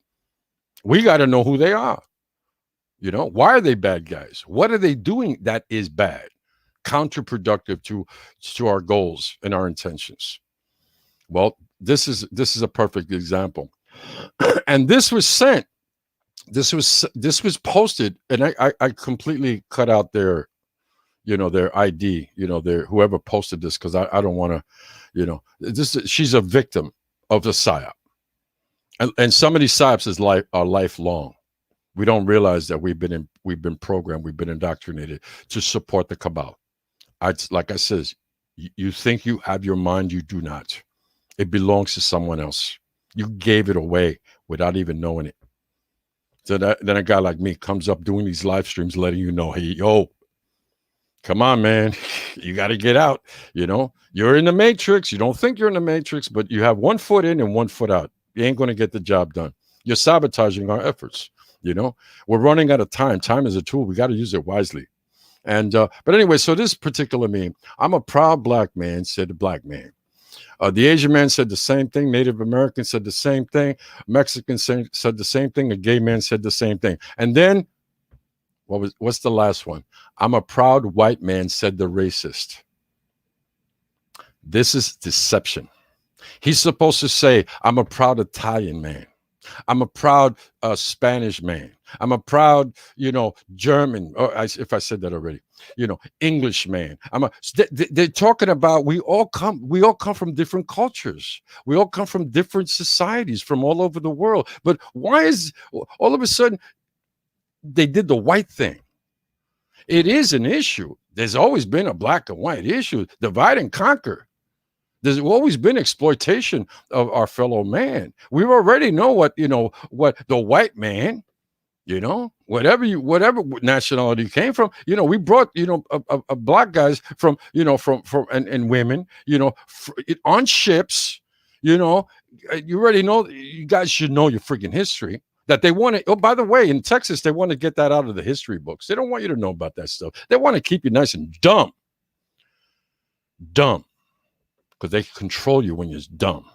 We got to know who they are. Why are they bad guys? What are they doing that is bad, counterproductive to our goals and our intentions? Well, this is a perfect example. And this was sent. This was posted, and I completely cut out their ID, their whoever posted this, because I don't want to, she's a victim of the psyop, and some of these psyops are lifelong. We don't realize that we've been programmed, we've been indoctrinated to support the cabal. Like I says, you think you have your mind, you do not. It belongs to someone else. You gave it away without even knowing it. So then a guy like me comes up doing these live streams, letting you know, hey, yo, come on, man, you got to get out. You're in the matrix. You don't think you're in the matrix, but you have 1 foot in and 1 foot out. You ain't going to get the job done. You're sabotaging our efforts. We're running out of time. Time is a tool. We got to use it wisely. And but anyway, so this particular meme, I'm a proud black man, said the black man. The Asian man said the same thing. Native American said the same thing. Mexican said the same thing. A gay man said the same thing. And then what's the last one? I'm a proud white man, said the racist. This is deception. He's supposed to say, I'm a proud Italian man. I'm a proud Spanish man. I'm a proud, German. Or if I said that already, English man. They're talking about we all come from different cultures. We all come from different societies from all over the world. But why is all of a sudden they did the white thing? It is an issue. There's always been a black and white issue, divide and conquer. There's always been exploitation of our fellow man. We already know what the white man, whatever nationality came from. We brought black guys from and women, on ships. You already know. You guys should know your freaking history. That they want to. Oh, by the way, in Texas, they want to get that out of the history books. They don't want you to know about that stuff. They want to keep you nice and dumb. Because they control you when you're dumb.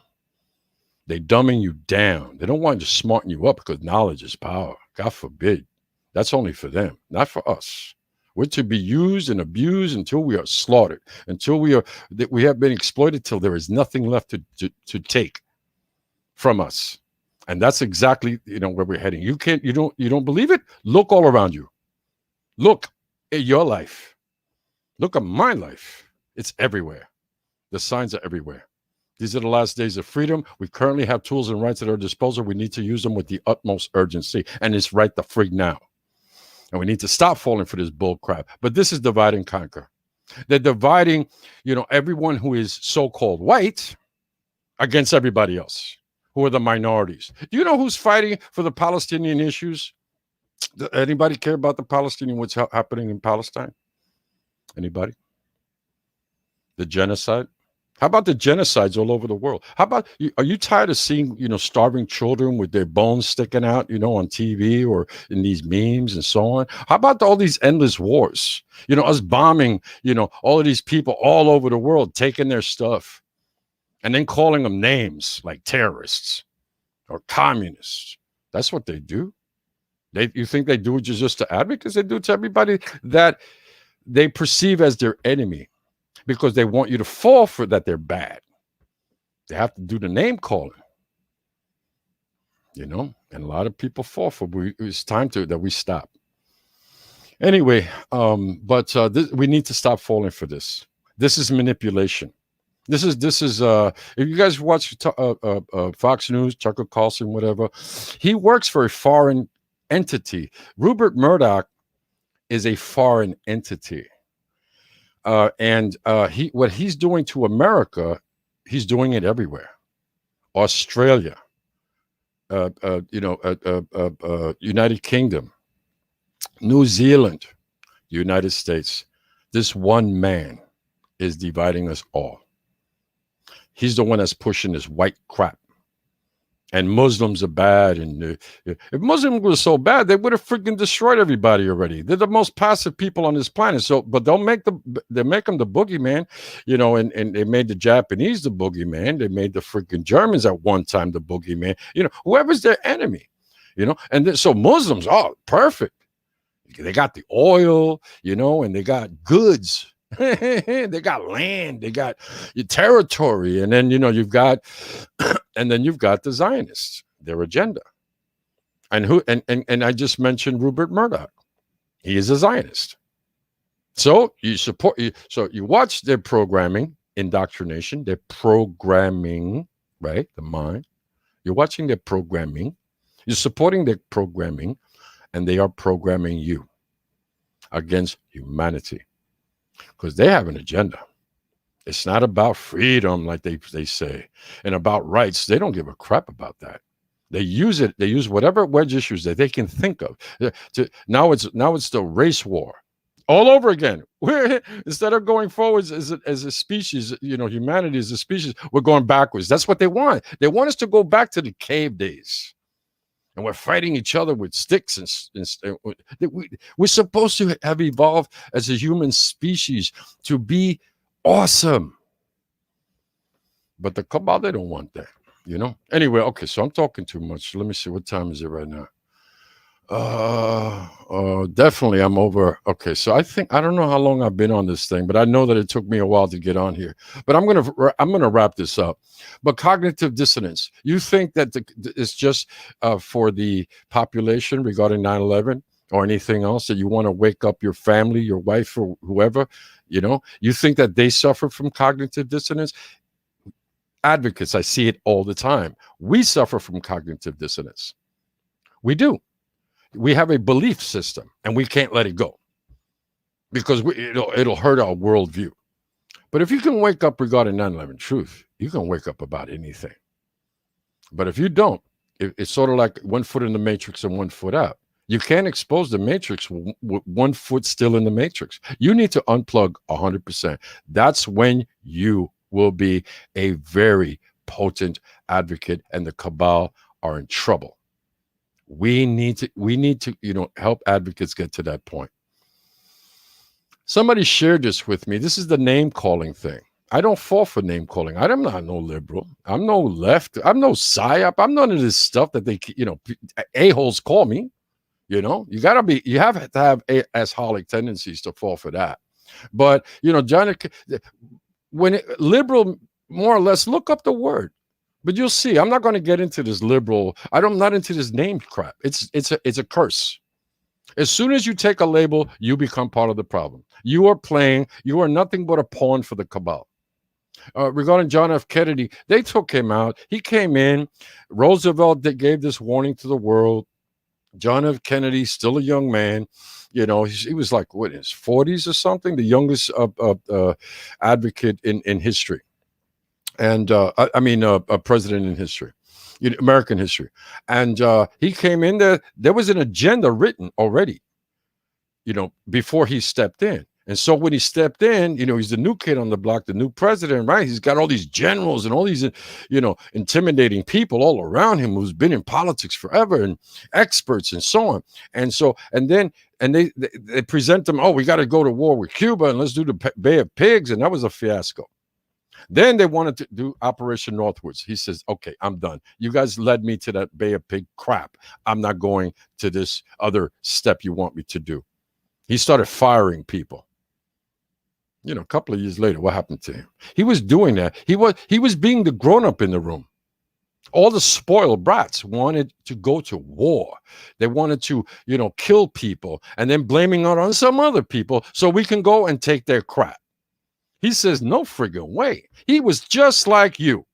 They dumbing you down. They don't want to smarten you up because knowledge is power. God forbid. That's only for them, not for us. We're to be used and abused until we are slaughtered, until we have been exploited till there is nothing left to take from us. And that's exactly where we're heading. You don't believe it? Look all around you. Look at your life. Look at my life. It's everywhere. The signs are everywhere. These are the last days of freedom. We currently have tools and rights at our disposal. We need to use them with the utmost urgency. And it's right the frig now. And we need to stop falling for this bull crap. But this is divide and conquer. They're dividing, everyone who is so-called white against everybody else, who are the minorities. Do you know who's fighting for the Palestinian issues? Does anybody care about the Palestinian, what's happening in Palestine? Anybody? The genocide? How about the genocides all over the world? How about, are you tired of seeing, starving children with their bones sticking out, on TV or in these memes and so on? How about all these endless wars? Us bombing, all of these people all over the world, taking their stuff and then calling them names like terrorists or communists. That's what they do. You think they do it just to advocates? They do it to everybody that they perceive as their enemy. Because they want you to fall for that they're bad. They have to do the name calling. And a lot of people fall for it. It's time that we stop. Anyway, we need to stop falling for this. This is manipulation. This is if you guys watch Fox News, Tucker Carlson, whatever, he works for a foreign entity. Rupert Murdoch is a foreign entity. What he's doing to America, he's doing it everywhere. Australia, United Kingdom, New Zealand, United States. This one man is dividing us all. He's the one that's pushing this white crap. And Muslims are bad. And if Muslims were so bad, they would have freaking destroyed everybody already. They're the most passive people on this planet. So, but they make them the boogeyman, and they made the Japanese the boogeyman. They made the freaking Germans at one time the boogeyman. Whoever's their enemy, And so Muslims, perfect. They got the oil, and they got goods. They got land, they got your territory, and then you've got the Zionists, their agenda. And I just mentioned Rupert Murdoch. He is a Zionist. So you watch their programming, indoctrination, their programming, right? The mind. You're watching their programming, you're supporting their programming, and they are programming you against humanity. Because they have an agenda. It's not about freedom like they say, and about rights. They don't give a crap about that. They use it. They use whatever wedge issues that they can think of. Now it's the race war all over again. Instead of going forwards as a species, humanity as a species, we're going backwards. That's what they want. They want us to go back to the cave days. And we're fighting each other with sticks, and we're supposed to have evolved as a human species to be awesome. But the cabal, they don't want that, you know? Anyway, okay, so I'm talking too much. Let me see. What time is it right now? Definitely I'm over. Okay, so I don't know how long I've been on this thing, but I know that it took me a while to get on here. But I'm gonna wrap this up. But cognitive dissonance. You think that it's just for the population regarding 9/11 or anything else that you want to wake up your family, your wife, or whoever, you know? You think that they suffer from cognitive dissonance? Advocates, I see it all the time. We suffer from cognitive dissonance. We do. We have a belief system and we can't let it go because it'll hurt our worldview. But if you can wake up regarding 9/11 truth, you can wake up about anything. But if you don't, it's sort of like one foot in the matrix and one foot out. You can't expose the matrix with one foot still in the matrix. You need to unplug 100%. That's when you will be a very potent advocate, and the cabal are in trouble. We need to help advocates get to that point. Somebody shared this with me. This is the name calling thing. I don't fall for name calling. I'm not no liberal. I'm no left. I'm no psyop. I'm none of this stuff that they a-holes call me. You have to have asholic tendencies to fall for that. But John, liberal, more or less, look up the word. But you'll see, I'm not going to get into this liberal. I'm not into this name crap. It's a curse. As soon as you take a label, you become part of the problem. You are nothing but a pawn for the cabal. Regarding John F. Kennedy, they took him out. He came in. Roosevelt gave this warning to the world. John F. Kennedy, still a young man. He was like, what, in his 40s or something? The youngest advocate in history. And a president in history, American history. And he came in there. There was an agenda written already, before he stepped in. And so when he stepped in, he's the new kid on the block, the new president, right? He's got all these generals and all these, intimidating people all around him who's been in politics forever and experts and so on. And so, and they present them, oh, we got to go to war with Cuba and let's do the Bay of Pigs. And that was a fiasco. Then they wanted to do Operation Northwoods. He says, okay, I'm done. You guys led me to that Bay of Pig crap. I'm not going to this other step you want me to do. He started firing people. A couple of years later, what happened to him? He was doing that. He was being the grown-up in the room. All the spoiled brats wanted to go to war. They wanted to, kill people and then blaming it on some other people so we can go and take their crap. He says, no friggin' way. He was just like you.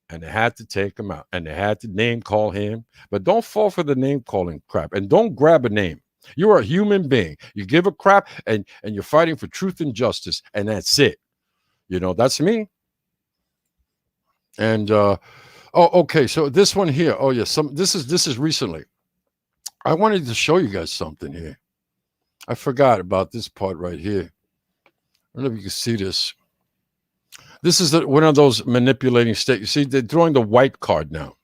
And they had to take him out. And they had to name call him. But don't fall for the name calling crap. And don't grab a name. You're a human being. You give a crap and you're fighting for truth and justice. And that's it. That's me. And okay. So this one here. Oh, yes. This is recently. I wanted to show you guys something here. I forgot about this part right here. I don't know if you can see this. This is one of those manipulating states. You see, they're throwing the white card now.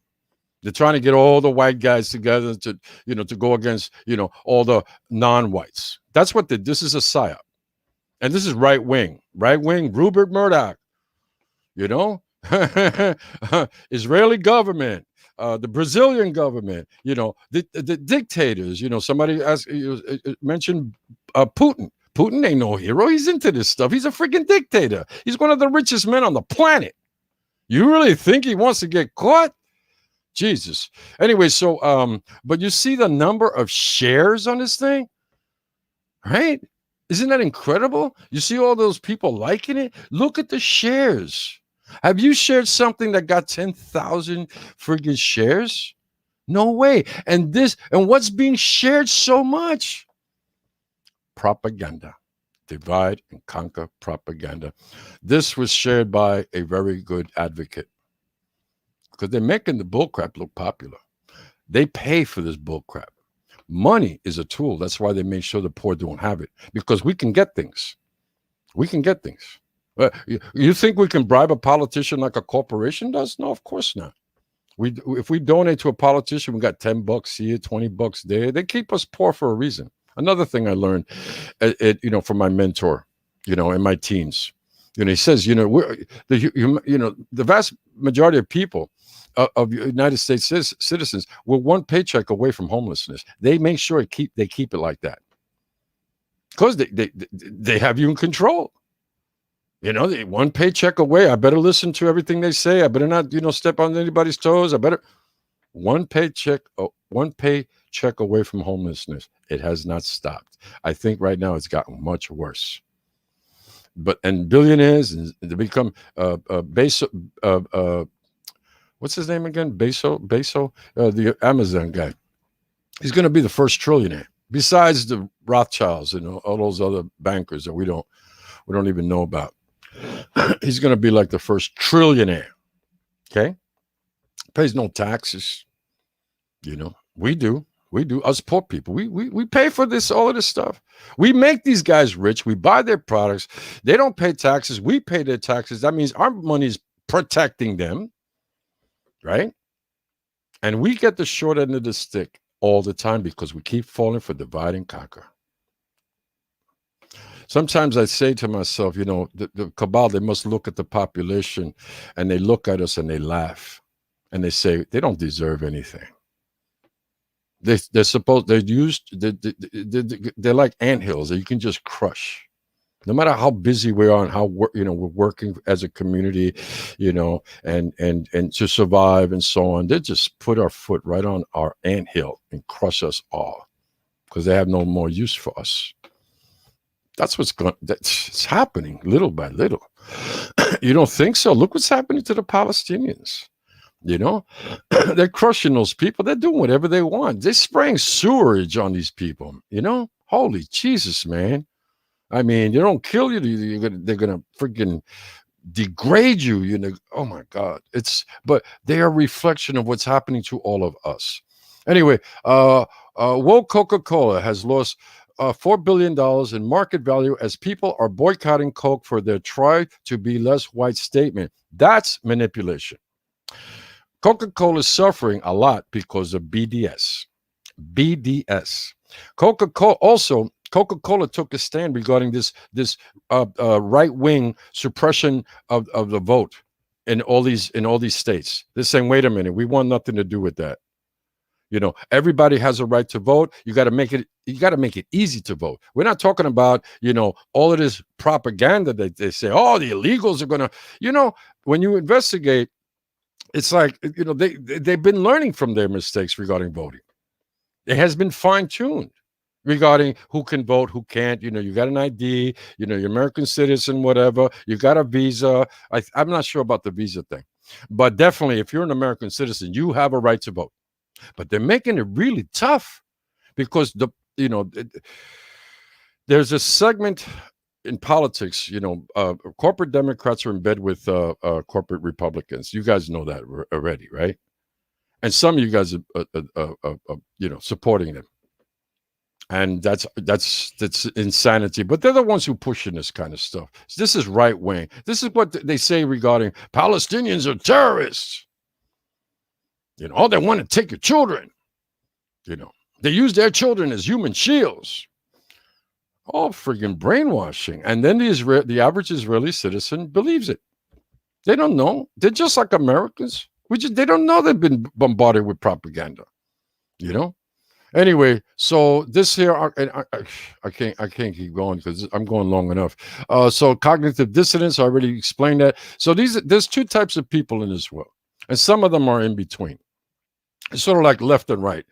They're trying to get all the white guys together to go against, all the non-whites. That's what this is a psyop. And this is right wing, Rupert Murdoch, Israeli government, the Brazilian government, the dictators, somebody mentioned Putin. Putin ain't no hero. He's into this stuff. He's a freaking dictator. He's one of the richest men on the planet. You really think he wants to get caught? Jesus. Anyway, so, but you see the number of shares on this thing, right? Isn't that incredible? You see all those people liking it? Look at the shares. Have you shared something that got 10,000 friggin' shares? No way. And what's being shared so much? Propaganda. Divide and conquer propaganda. This was shared by a very good advocate because they're making the bullcrap look popular. They pay for this bullcrap. Money is a tool. That's why they make sure the poor don't have it, because we can get things. We can get things. You think we can bribe a politician like a corporation does? No, of course not. If we donate to a politician, we got $10 here, $20 there. They keep us poor for a reason. Another thing I learned, from my mentor, in my teens, He says, the vast majority of people of United States citizens were one paycheck away from homelessness. They make sure they keep it like that because they have you in control. They one paycheck away. I better listen to everything they say. I better not, step on anybody's toes. I better one paycheck away from homelessness. It has not stopped. I think right now it's gotten much worse. And billionaires and they become base. What's his name again? Beso, the Amazon guy. He's going to be the first trillionaire, besides the Rothschilds and all those other bankers that we don't even know about. He's going to be like the first trillionaire. Okay, pays no taxes. We do. We do. Us poor people, we pay for all of this stuff. We make these guys rich. We buy their products. They don't pay taxes. We pay their taxes. That means our money is protecting them, right? And we get the short end of the stick all the time because we keep falling for divide and conquer. Sometimes I say to myself, the cabal, they must look at the population and they look at us and they laugh and they say they don't deserve anything. They're like anthills that you can just crush. No matter how busy we are and how we're working as a community, and to survive and so on, they just put our foot right on our anthill and crush us all because they have no more use for us. That's that's happening little by little. You don't think so? Look what's happening to the Palestinians. They're crushing those people. They're doing whatever they want. They're spraying sewerage on these people. Holy Jesus, man. I mean, they don't kill you. They're gonna freaking degrade you. Oh my God. But they are a reflection of what's happening to all of us. Anyway, woke Coca-Cola has lost $4 billion in market value as people are boycotting Coke for their try to be less white statement. That's manipulation. Coca-Cola is suffering a lot because of BDS. Coca-Cola took a stand regarding this right-wing suppression of the vote in all these states. They're saying, wait a minute, we want nothing to do with that. Everybody has a right to vote. You got to make it easy to vote. We're not talking about, all of this propaganda that they say, oh, the illegals are going to, when you investigate, it's like, they've been learning from their mistakes regarding voting. It has been fine-tuned regarding who can vote, who can't. You got an ID, you're American citizen, whatever. You got a visa. I'm not sure about the visa thing. But definitely, if you're an American citizen, you have a right to vote. But they're making it really tough because there's a segment in politics, corporate Democrats are in bed with corporate Republicans. You guys know that already, right? And some of you guys are supporting them, and that's insanity. But they're the ones who pushing this kind of stuff. This is right wing. This is what they say regarding Palestinians are terrorists. Oh, they want to take your children. They use their children as human shields. All friggin' brainwashing. And then the average Israeli citizen believes it. They don't know. They're just like Americans. They don't know they've been bombarded with propaganda. Anyway, so this here, I can't keep going because I'm going long enough. So cognitive dissonance, I already explained that. So there's two types of people in this world, and some of them are in between. It's sort of like left and right.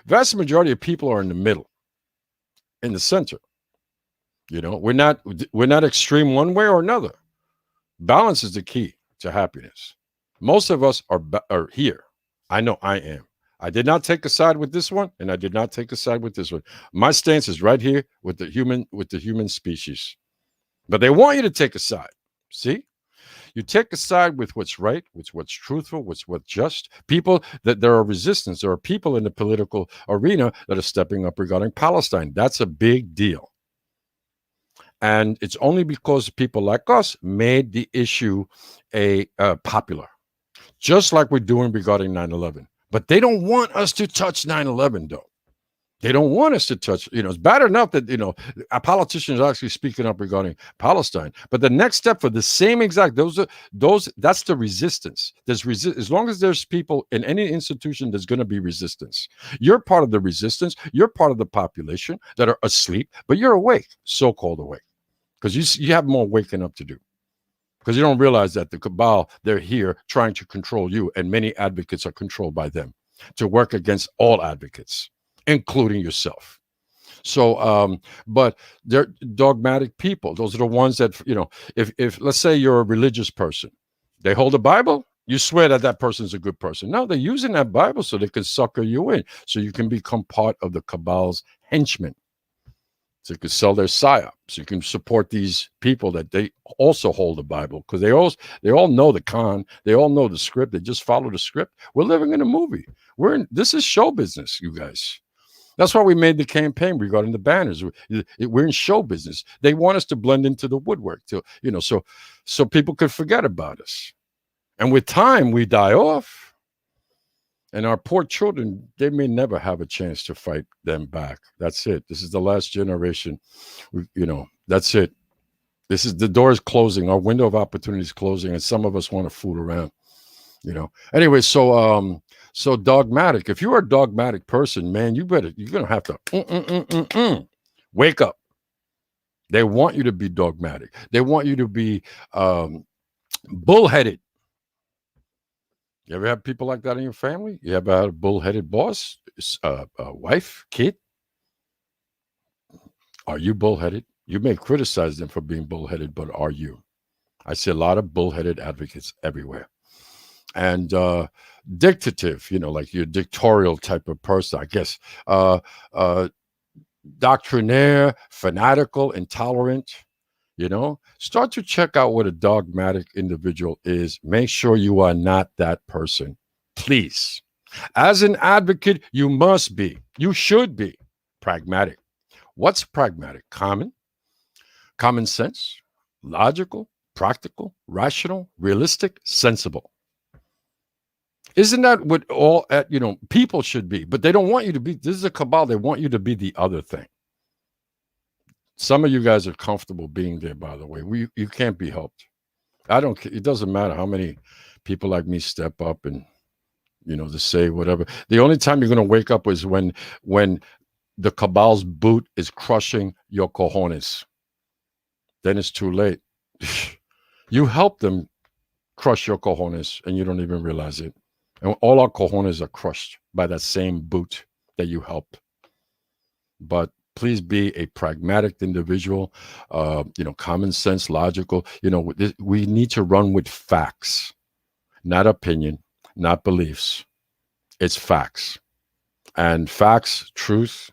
Vast majority of people are in the middle, in the center. We're not extreme one way or another. Balance is the key to happiness. Most of us are here. I know I am. I did not take a side with this one, and I did not take a side with this one. My stance is right here with the human species. But they want you to take a side. See? You take a side with what's right, with what's truthful, what's just. People that there are resistance. There are people in the political arena that are stepping up regarding Palestine. That's a big deal. And it's only because people like us made the issue popular, just like we're doing regarding 9/11. But they don't want us to touch 9/11, though. They don't want us to touch, it's bad enough that, a politician is actually speaking up regarding Palestine. But the next step for the same exact, that's the resistance. As long as there's people in any institution, there's going to be resistance. You're part of the resistance. You're part of the population that are asleep, but you're awake, so-called awake, because you have more waking up to do. Because you don't realize that the cabal, they're here trying to control you, and many advocates are controlled by them to work against all advocates, including yourself. So, but they're dogmatic people. Those are the ones that, if let's say you're a religious person, they hold a Bible, you swear that that person's a good person. No, they're using that Bible so they can sucker you in, so you can become part of the cabal's henchmen. So you can sell their psyop. So you can support these people that they also hold the Bible, because they all know the con. They all know the script. They just follow the script. We're living in a movie. This is show business, you guys. That's why we made the campaign regarding the banners. We're in show business. They want us to blend into the woodwork, so people could forget about us. And with time, we die off. And our poor children, they may never have a chance to fight them back. That's it. This is the last generation. That's it. The door is closing. Our window of opportunity is closing, and some of us want to fool around. Anyway, so dogmatic. If you're a dogmatic person, man, you're gonna have to wake up. They want you to be dogmatic. They want you to be bullheaded. You ever have people like that in your family? You ever had a bullheaded boss, wife, kid? Are you bullheaded? You may criticize them for being bullheaded, but are you? I see a lot of bullheaded advocates everywhere. And dictative, like you're a dictatorial type of person, I guess. Doctrinaire, fanatical, intolerant. Start to check out what a dogmatic individual is. Make sure you are not that person, please. As an advocate, you should be pragmatic. What's pragmatic? Common sense, logical, practical, rational, realistic, sensible. Isn't that what all people should be? But they don't want you to be. This is a cabal. They want you to be the other thing. Some of you guys are comfortable being there, by the way. You can't be helped. It doesn't matter how many people like me step up and, to say whatever. The only time you're going to wake up is when the cabal's boot is crushing your cojones. Then it's too late. You help them crush your cojones and you don't even realize it. And all our cojones are crushed by that same boot that you helped. But please be a pragmatic individual, common sense, logical. We need to run with facts, not opinion, not beliefs. It's facts. And facts, truth,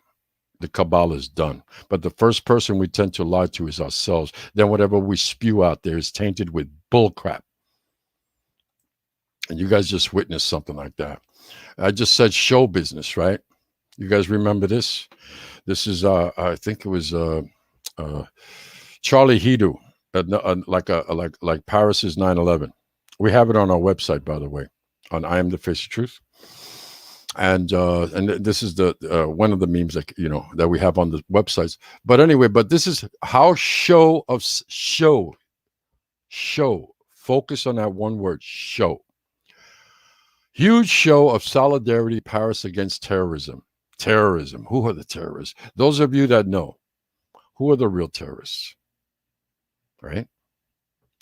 the cabal is done. But the first person we tend to lie to is ourselves. Then whatever we spew out there is tainted with bull crap. And you guys just witnessed something like that. I just said show business, right? You guys remember this? This is, I think it was Charlie Hebdo, like Paris's 9/11. We have it on our website, by the way, on I Am the Face of Truth. And this is the one of the memes that we have on the websites. But anyway, this is how show. Focus on that one word, show. Huge show of solidarity, Paris against terrorism. Terrorism. Who are the terrorists? Those of you that know, who are the real terrorists? Right?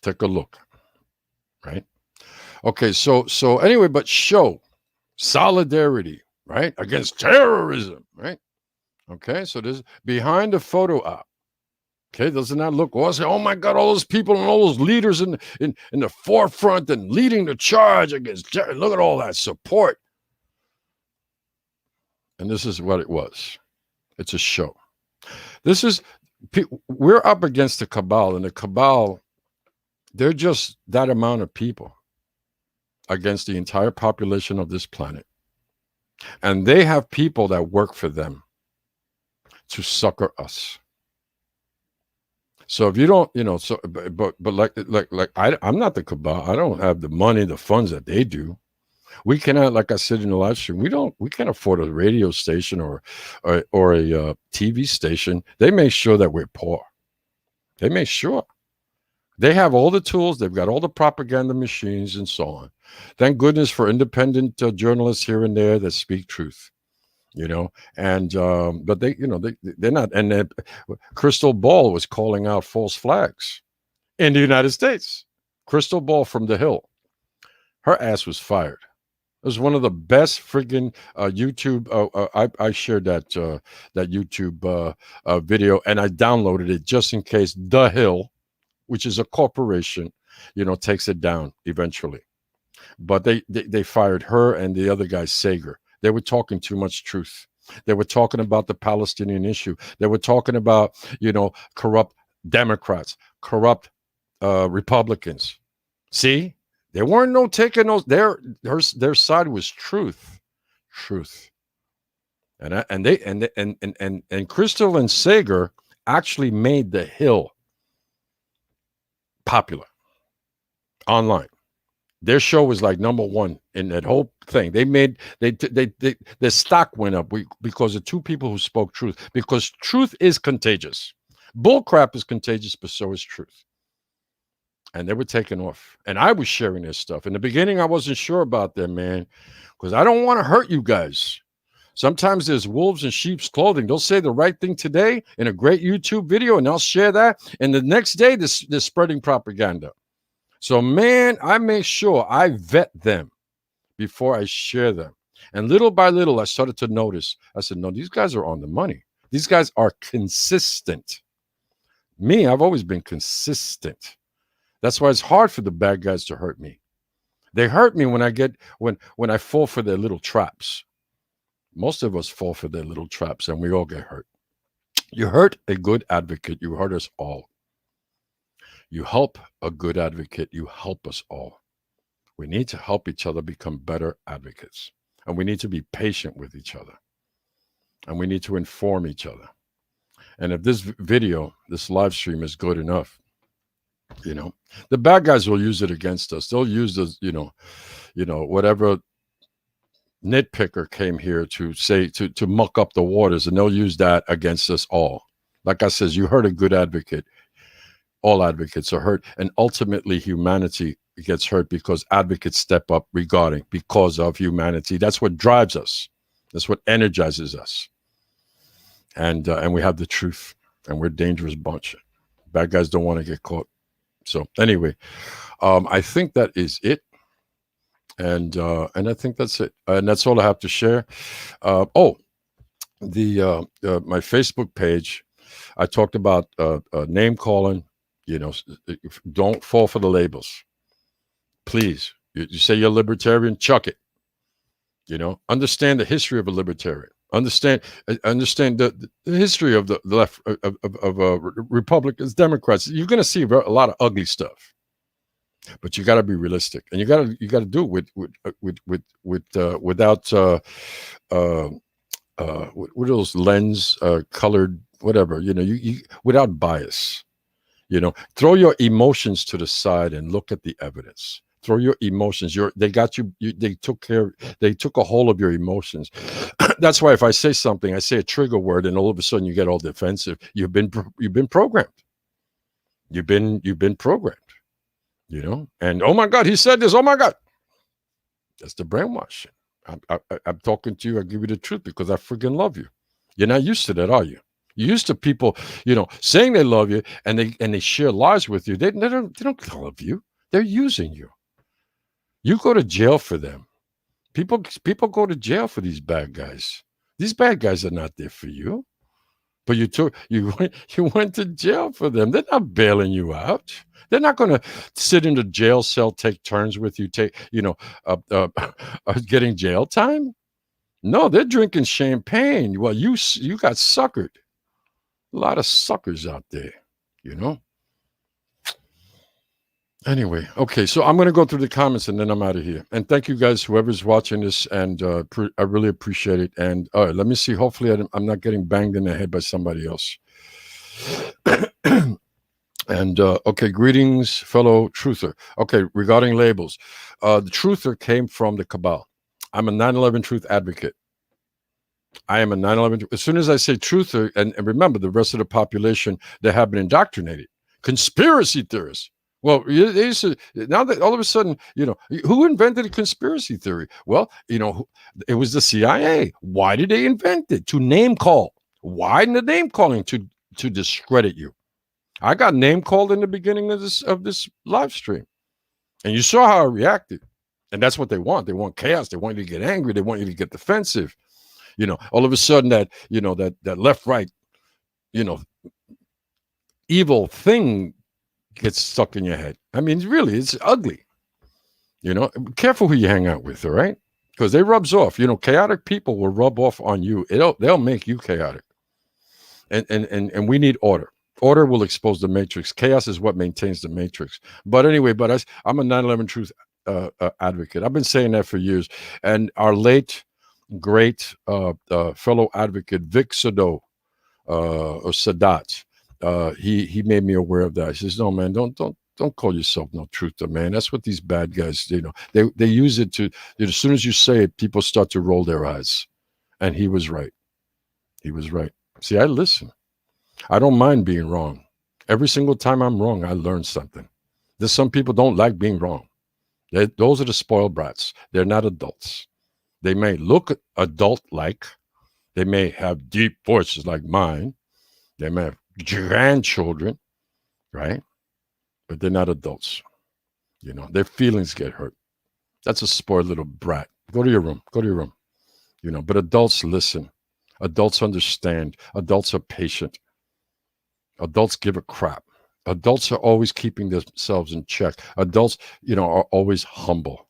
Take a look. Right? Okay, so anyway, but show solidarity, right? Against terrorism, right? Okay, so this behind the photo op. Okay, doesn't that look awesome? Oh my God, all those people and all those leaders in the forefront and leading the charge against terror. Look at all that support. And this is what it was. It's a show. We're up against the cabal, and the cabal, they're just that amount of people against the entire population of this planet. And they have people that work for them to succor us. So if you don't, but like I'm not the cabal. I don't have the money, the funds that they do. We cannot, like I said in the live stream, we can't afford a radio station or a TV station. They make sure that we're poor. They make sure. They have all the tools. They've got all the propaganda machines and so on. Thank goodness for independent journalists here and there that speak truth. And but they're not. And Crystal Ball was calling out false flags in the United States. Crystal Ball from the Hill, her ass was fired. It was one of the best friggin' YouTube. I shared that YouTube video, and I downloaded it just in case The Hill, which is a corporation, takes it down eventually. But they fired her and the other guy, Sager. They were talking too much truth. They were talking about the Palestinian issue. They were talking about, corrupt Democrats, corrupt Republicans. See, there weren't no taking those. Their side was truth. And Crystal and Sager actually made The Hill popular online. Their show was like number one in that whole thing. Their stock went up because of two people who spoke truth. Because truth is contagious. Bullcrap is contagious, but so is truth. And they were taking off. And I was sharing this stuff. In the beginning, I wasn't sure about them, man, because I don't want to hurt you guys. Sometimes there's wolves in sheep's clothing. They'll say the right thing today in a great YouTube video, and they'll share that. And the next day, they're spreading propaganda. So, man, I make sure I vet them before I share them. And little by little, I started to notice. I said, no, these guys are on the money. These guys are consistent. Me, I've always been consistent. That's why it's hard for the bad guys to hurt me. They hurt me when I fall for their little traps. Most of us fall for their little traps, and we all get hurt. You hurt a good advocate, you hurt us all. You help a good advocate, you help us all. We need to help each other become better advocates. And we need to be patient with each other. And we need to inform each other. And if this video, this live stream is good enough, the bad guys will use it against us. They'll use the, whatever nitpicker came here to say, to muck up the waters, and they'll use that against us all. Like I says, you hurt a good advocate. All advocates are hurt, and ultimately humanity gets hurt because advocates step up because of humanity. That's what drives us. That's what energizes us. And we have the truth, and we're a dangerous bunch. Bad guys don't want to get caught. So anyway, I think that is it. And I think that's it. And that's all I have to share. My Facebook page, I talked about name calling. Don't fall for the labels. Please, you say you're a libertarian, chuck it. Understand the history of a libertarian. Understand the history of the left of Republicans, Democrats. You're going to see a lot of ugly stuff, but you got to be realistic, and you got to do it without what those lens colored whatever. You without bias. Throw your emotions to the side and look at the evidence. Throw your emotions. They got you. They took a hold of your emotions. That's why if I say something, I say a trigger word, and all of a sudden you get all defensive. You've been programmed. You've been programmed. And oh my God, he said this. Oh my God, that's the brainwashing. I'm talking to you. I give you the truth because I freaking love you. You're not used to that, are you? You're used to people, saying they love you and they share lies with you. They don't love you. They're using you. You go to jail for them. People go to jail for these bad guys. These bad guys are not there for you. But you went to jail for them. They're not bailing you out. They're not going to sit in the jail cell, take turns with you, getting jail time. No, they're drinking champagne. Well, you got suckered. A lot of suckers out there, Anyway, okay, so I'm going to go through the comments and then I'm out of here. And thank you guys, whoever's watching this, and I really appreciate it. And all right, let me see. Hopefully I'm not getting banged in the head by somebody else. And okay, greetings, fellow truther. Okay, regarding labels, the truther came from the cabal. I'm a 9/11 truth advocate. I am a 9/11. As soon as I say truther, and remember, the rest of the population, they have been indoctrinated. Conspiracy theorists. Well, they used to, now that all of a sudden, who invented a conspiracy theory? Well, it was the CIA. Why did they invent it? To name call. Why the name calling? To discredit you. I got name called in the beginning of this live stream, and you saw how I reacted. And that's what they want. They want chaos. They want you to get angry. They want you to get defensive. All of a sudden that left right, you know, evil thing gets stuck in your head. I mean, really, it's ugly. Careful who you hang out with, all right? Because they rubs off. Chaotic people will rub off on you. They'll make you chaotic. And we need order. Order will expose the matrix. Chaos is what maintains the matrix. But anyway, I'm a 9/11 truth advocate. I've been saying that for years. And our late, great fellow advocate, Vic Sado, or Sadat, he made me aware of that. He says, no, man, don't call yourself no truther, man. That's what these bad guys, they use it to, as soon as you say it, people start to roll their eyes. And he was right. He was right. See, I listen. I don't mind being wrong. Every single time I'm wrong, I learn something. There's some people don't like being wrong. Those are the spoiled brats. They're not adults. They may look adult-like. They may have deep voices like mine. They may have grandchildren, right? But they're not adults. Their feelings get hurt. That's a spoiled little brat. Go to your room. Go to your room. But adults listen. Adults understand. Adults are patient. Adults give a crap. Adults are always keeping themselves in check. Adults, are always humble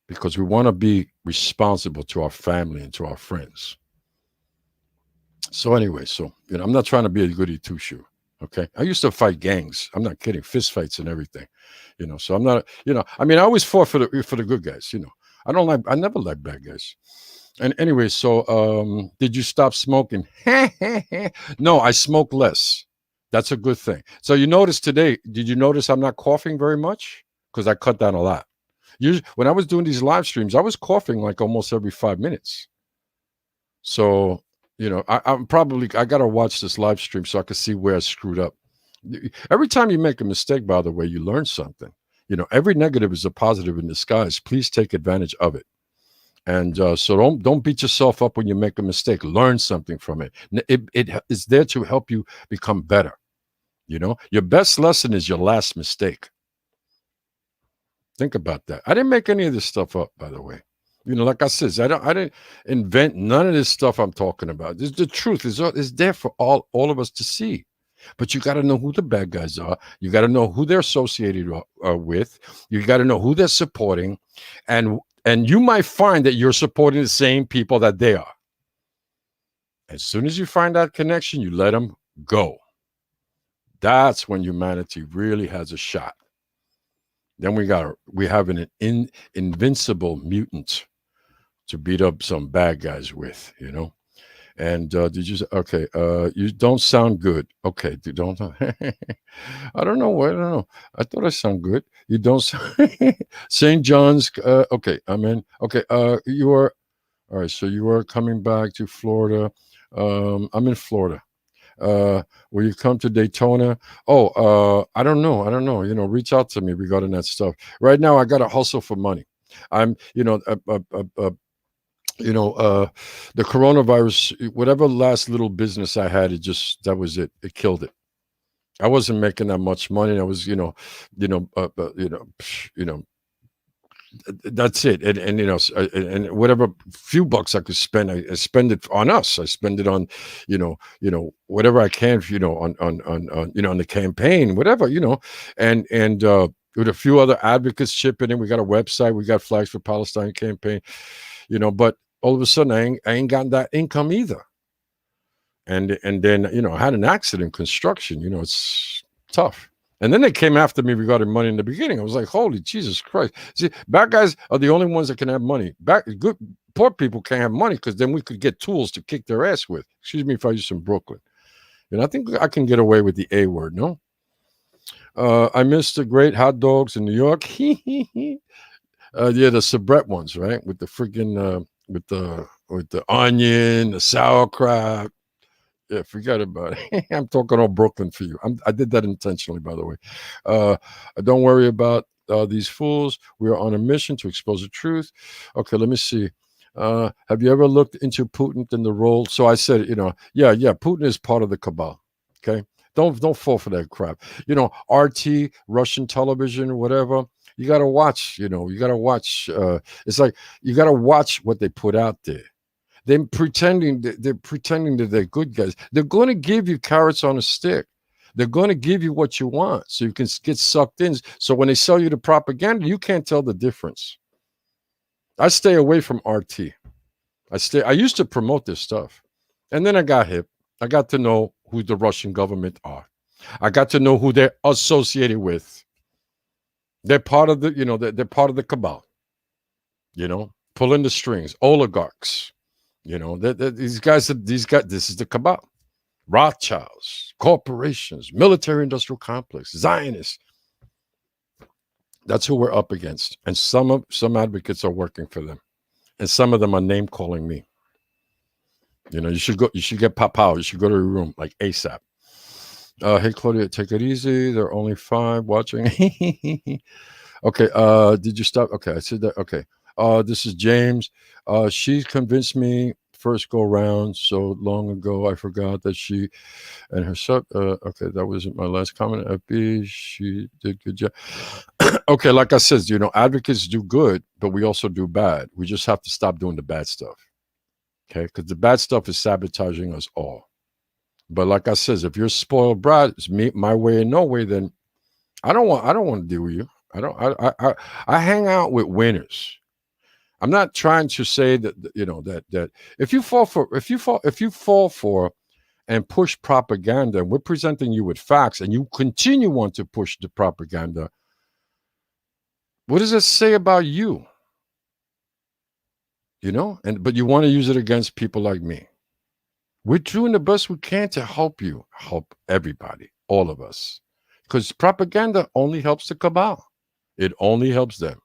because we want to be responsible to our family and to our friends. So anyway, I'm not trying to be a goody two shoe. Okay, I used to fight gangs. I'm not kidding, fist fights and everything. So I'm not. I mean, I always fought for the good guys. I never liked bad guys. And anyway, did you stop smoking? No, I smoke less. That's a good thing. So you notice today, did you notice I'm not coughing very much? Because I cut down a lot. Usually, when I was doing these live streams, I was coughing like almost every 5 minutes. So, I got to watch this live stream so I can see where I screwed up. Every time you make a mistake, by the way, you learn something. Every negative is a positive in disguise. Please take advantage of it. And so don't beat yourself up when you make a mistake. Learn something from it. It is there to help you become better. Your best lesson is your last mistake. Think about that. I didn't make any of this stuff up, by the way. Like I said, I didn't invent none of this stuff I'm talking about. The truth is there for all of us to see. But you got to know who the bad guys are. You got to know who they're associated with. You got to know who they're supporting, and you might find that you're supporting the same people that they are. As soon as you find that connection, you let them go. That's when humanity really has a shot. Then we have an invincible mutant to beat up some bad guys with, And did you say, okay, you don't sound good. Okay, you don't. I don't know. I don't know. I thought I sound good. You don't sound. St. John's. Okay, I'm in. Okay, you are. All right, so you are coming back to Florida. I'm in Florida. Will you come to Daytona? Oh, I don't know. Reach out to me regarding that stuff. Right now, I got to hustle for money. I'm, the coronavirus, whatever last little business I had, that was it. It killed it. I wasn't making that much money. I was, that's it. And whatever few bucks I could spend, I spend it on us. I spend it on, whatever I can, on the campaign, whatever, and with a few other advocates chipping in. We got a website. We got Flags for Palestine campaign, but all of a sudden I ain't gotten that income either. And then, I had an accident, construction, it's tough. And then they came after me regarding money in the beginning. I was like, holy Jesus Christ. See, bad guys are the only ones that can have money. Good poor people can't have money because then we could get tools to kick their ass with. Excuse me if I use some Brooklyn. I think I can get away with the A word, no? I miss the great hot dogs in New York. Yeah, the Sabret ones, right? With the freaking with the onion, the sauerkraut. Yeah, forget about it. I'm talking all Brooklyn for you. I did that intentionally, by the way. Uh, don't worry about these fools. We are on a mission to expose the truth. Okay, let me see. Have you ever looked into Putin and the role? So I said, yeah, Putin is part of the cabal. Okay, don't fall for that crap. RT, Russian television, or whatever. You got to watch. You got to watch. It's like you got to watch what they put out there. They're pretending that they're good guys. They're going to give you carrots on a stick. They're going to give you what you want so you can get sucked in. So when they sell you the propaganda, you can't tell the difference. I stay away from RT. I used to promote this stuff. And then I got hip. I got to know who the Russian government are. I got to know who they're associated with. They're part of they're part of the cabal. Pulling the strings, oligarchs. This is the cabal. Rothschilds, corporations, military industrial complex, Zionists. That's who we're up against. And some advocates are working for them. And some of them are name calling me. You should get pop out. You should go to your room like ASAP. Hey Claudia, take it easy. There are only 5 watching. Okay, did you stop? Okay, I said that. Okay. This is James. She convinced me first go round so long ago. I forgot that she and her son. Okay, that wasn't my last comment. FB, she did good job. Okay, like I said, advocates do good, but we also do bad. We just have to stop doing the bad stuff. Okay, because the bad stuff is sabotaging us all. But like I says, if you're a spoiled brat, it's me, my way or no way, then I don't want to deal with you. I hang out with winners. I'm not trying to say that if you fall for and push propaganda, and we're presenting you with facts, and you continue on to push the propaganda, what does it say about you? But you want to use it against people like me. We're doing the best we can to help you, help everybody, all of us, because propaganda only helps the cabal. It only helps them.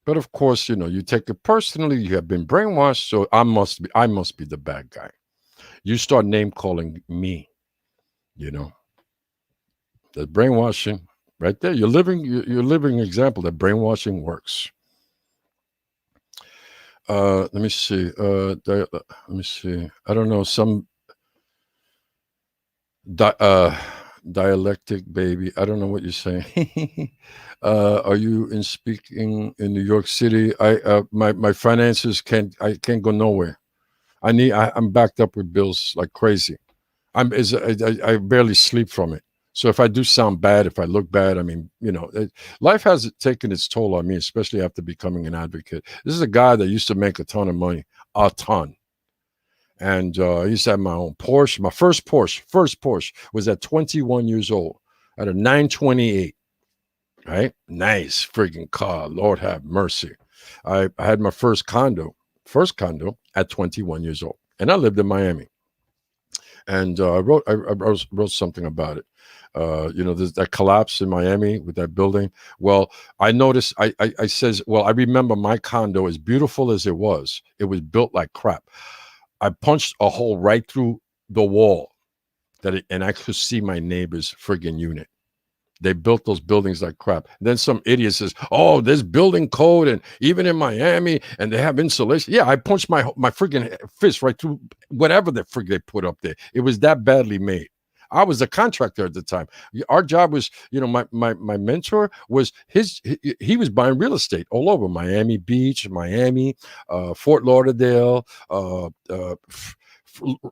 But of course, you take it personally. You have been brainwashed, so I must be the bad guy. You start name calling me. The brainwashing right there. You're living example that brainwashing works. Let me see. Let me see. I don't know. Some dialectic baby. I don't know what you're saying. Are you speaking in New York City? My finances I can't go nowhere. I'm backed up with bills like crazy. I barely sleep from it. So if I do sound bad, if I look bad, I mean, life has taken its toll on me, especially after becoming an advocate. This is a guy that used to make a ton of money, a ton. And I used to have my own Porsche. My first Porsche was at 21 years old. I had a 928, right? Nice friggin' car. Lord have mercy. I had my first condo at 21 years old. And I lived in Miami. And I wrote something about it. There's that collapse in Miami with that building. Well, I noticed, I says, well, I remember my condo, as beautiful as it was built like crap. I punched a hole right through the wall and I could see my neighbor's friggin' unit. They built those buildings like crap. And then some idiot says, "Oh, there's building code, and even in Miami, and they have insulation." Yeah, I punched my friggin' fist right through whatever the frig they put up there. It was that badly made. I was a contractor at the time. Our job was, my mentor was he was buying real estate all over Miami Beach, Miami, Fort Lauderdale,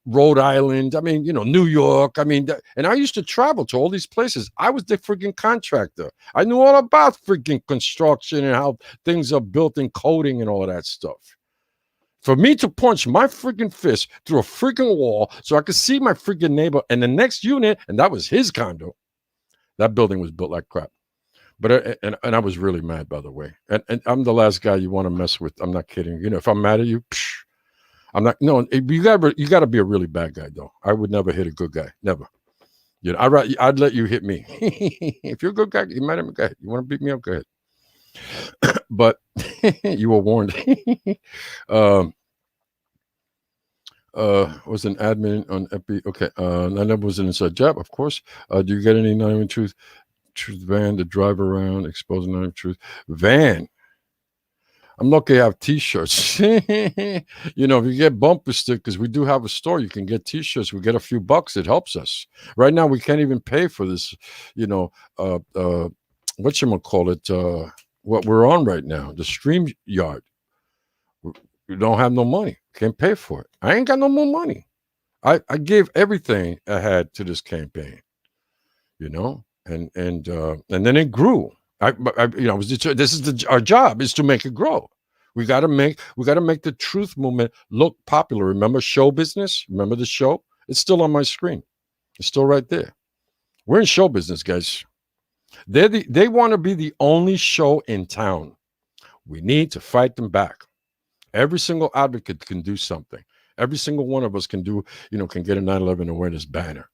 Rhode Island. I mean, New York. I mean, and I used to travel to all these places. I was the friggin' contractor. I knew all about friggin' construction and how things are built and coding and all of that stuff. For me to punch my friggin' fist through a friggin' wall so I could see my friggin' neighbor and the next unit, and that was his condo. That building was built like crap. But I was really mad, by the way. And I'm the last guy you want to mess with. I'm not kidding. If I'm mad at you, I'm not. No, you gotta be a really bad guy, though. I would never hit a good guy. Never. I'd let you hit me. If you're a good guy, you might have go ahead. You want to beat me up, go ahead. But you were warned. um, was an admin on Epi. Okay, Nana was an inside job, of course. Do you get any 911 truth van to drive around exposing 911 truth van? I'm lucky I have T-shirts. If you get bumper stickers, we do have a store. You can get T-shirts. We get a few bucks. It helps us. Right now, we can't even pay for this. You know, what you call it? What we're on right now, the Stream Yard. We don't have no money. Can't pay for it. I ain't got no more money. I gave everything I had to this campaign. And then it grew. This is our job is to make it grow. We got to make the truth movement look popular. Remember show business? Remember the show? It's still on my screen. It's still right there. We're in show business, guys. They want to be the only show in town. We need to fight them back. Every single advocate can do something. Every single one of us can get a 9/11 awareness banner.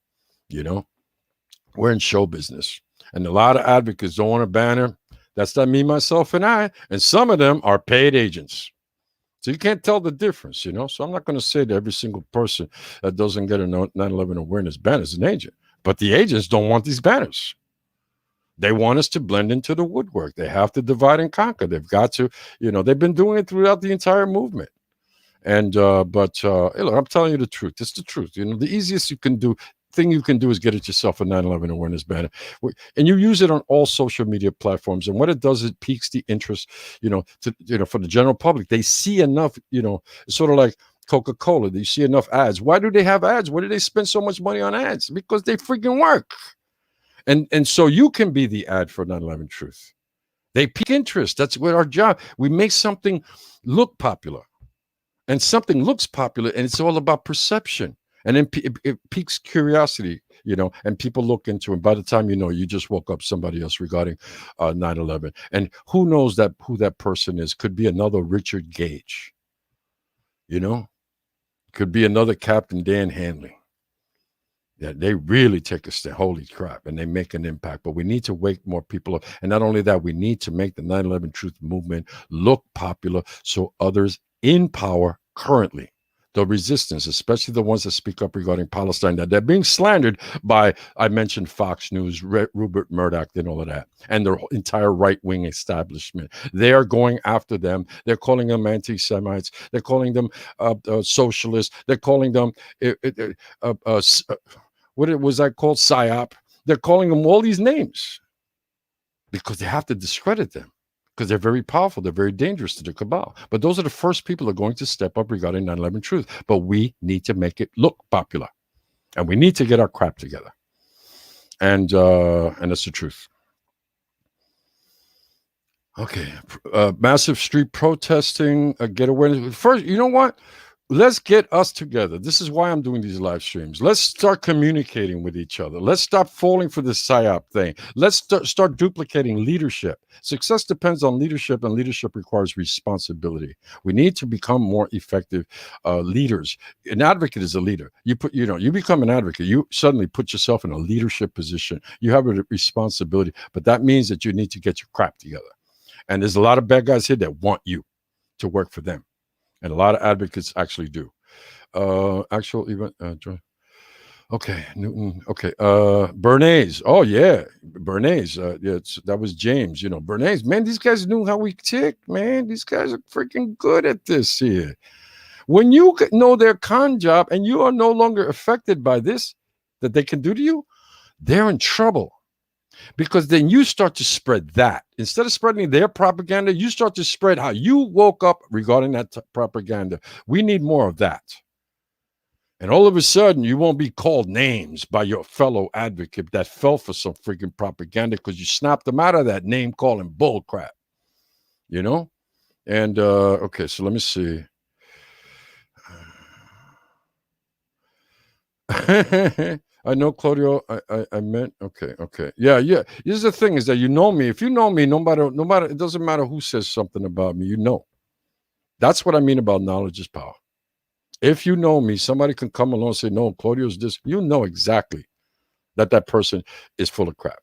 We're in show business. And a lot of advocates don't want a banner. That's not me, myself, and I. And some of them are paid agents. So you can't tell the difference, So I'm not going to say that every single person that doesn't get a 9/11 awareness banner is an agent. But the agents don't want these banners. They want us to blend into the woodwork. They have to divide and conquer. They've got to, they've been doing it throughout the entire movement. And look, I'm telling you the truth. It's the truth. The easiest thing you can do is get it yourself a 9/11 awareness banner, and you use it on all social media platforms. And what it does, it piques the interest, for the general public. They see enough, it's sort of like Coca-Cola. They see enough ads. Why do they have ads? Why do they spend so much money on ads? Because they freaking work. And so you can be the ad for 9/11 truth. They pique interest. That's what our job. We make something look popular. And something looks popular, and it's all about perception. And then it piques curiosity, and people look into it. By the time you just woke up somebody else regarding 9/11. And who knows who that person is? Could be another Richard Gage, could be another Captain Dan Hanley. Yeah, they really take a stand. Holy crap. And they make an impact. But we need to wake more people up. And not only that, we need to make the 9/11 truth movement look popular so others in power currently, the resistance, especially the ones that speak up regarding Palestine, that they're being slandered by, I mentioned Fox News, Rupert Murdoch, and all of that, and their entire right-wing establishment. They are going after them. They're calling them anti-Semites. They're calling them socialists. They're calling them, what was I called? PSYOP. They're calling them all these names because they have to discredit them. Because they're very powerful. They're very dangerous to the cabal. But those are the first people who are going to step up regarding 9/11 truth. But we need to make it look popular. And we need to get our crap together. And that's the truth. Okay. Massive street protesting, get awareness. First, you know what? Let's get us together. This is why I'm doing these live streams. Let's start communicating with each other. Let's stop falling for this PSYOP thing. Let's start duplicating leadership. Success depends on leadership, and leadership requires responsibility. We need to become more effective leaders. An advocate is a leader. You become an advocate. You suddenly put yourself in a leadership position. You have a responsibility, but that means that you need to get your crap together. And there's a lot of bad guys here that want you to work for them. And a lot of advocates actually do. Actual event. Okay, Newton. Okay, Bernays. Oh yeah, Bernays. That was James. Bernays. Man, these guys knew how we tick. Man, these guys are freaking good at this here. When you know their con job and you are no longer affected by this that they can do to you, they're in trouble. Because then you start to spread that. Instead of spreading their propaganda, you start to spread how you woke up regarding that propaganda. We need more of that. And all of a sudden, you won't be called names by your fellow advocate that fell for some freaking propaganda because you snapped them out of that name calling bull crap. And, okay, so let me see. I know, Claudio. I meant okay. Yeah. Here's the thing: is that you know me. If you know me, no matter, it doesn't matter who says something about me. That's what I mean about knowledge is power. If you know me, somebody can come along and say, "No, Claudio's this." You know exactly that person is full of crap.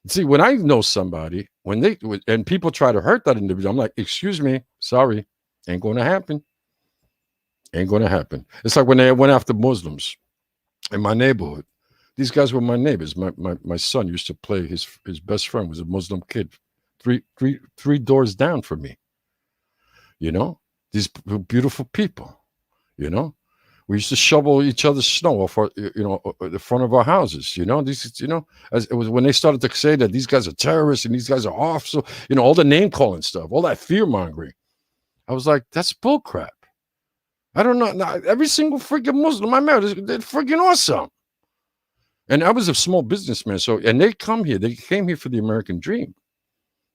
See, when I know somebody, and people try to hurt that individual, I'm like, excuse me, sorry, ain't going to happen. Ain't going to happen. It's like when they went after Muslims in my neighborhood. These guys were my neighbors. My son used to play. His best friend was a Muslim kid, three doors down from me. You know, these beautiful people. You know, we used to shovel each other's snow off the front of our houses. You know, as it was when they started to say that these guys are terrorists and these guys are off. So all the name calling stuff, all that fear mongering. I was like, that's bullcrap. I don't know. Now, every single freaking Muslim I met, they're freaking awesome. And I was a small businessman, and they came here for the American dream,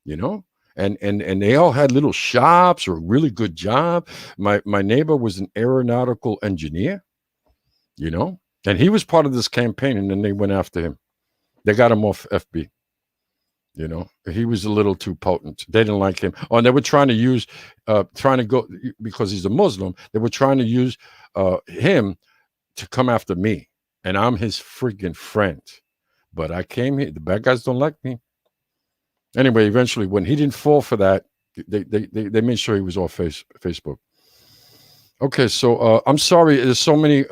and they all had little shops or a really good job. My neighbor was an aeronautical engineer, and he was part of this campaign, and then they went after him. They got him off FB. He was a little too potent. They didn't like him. Oh, and they were trying to go because he's a Muslim. They were trying to use him to come after me. And I'm his freaking friend. But I came here. The bad guys don't like me. Anyway, eventually, when he didn't fall for that, they made sure he was off Facebook. Okay, so I'm sorry. There's so many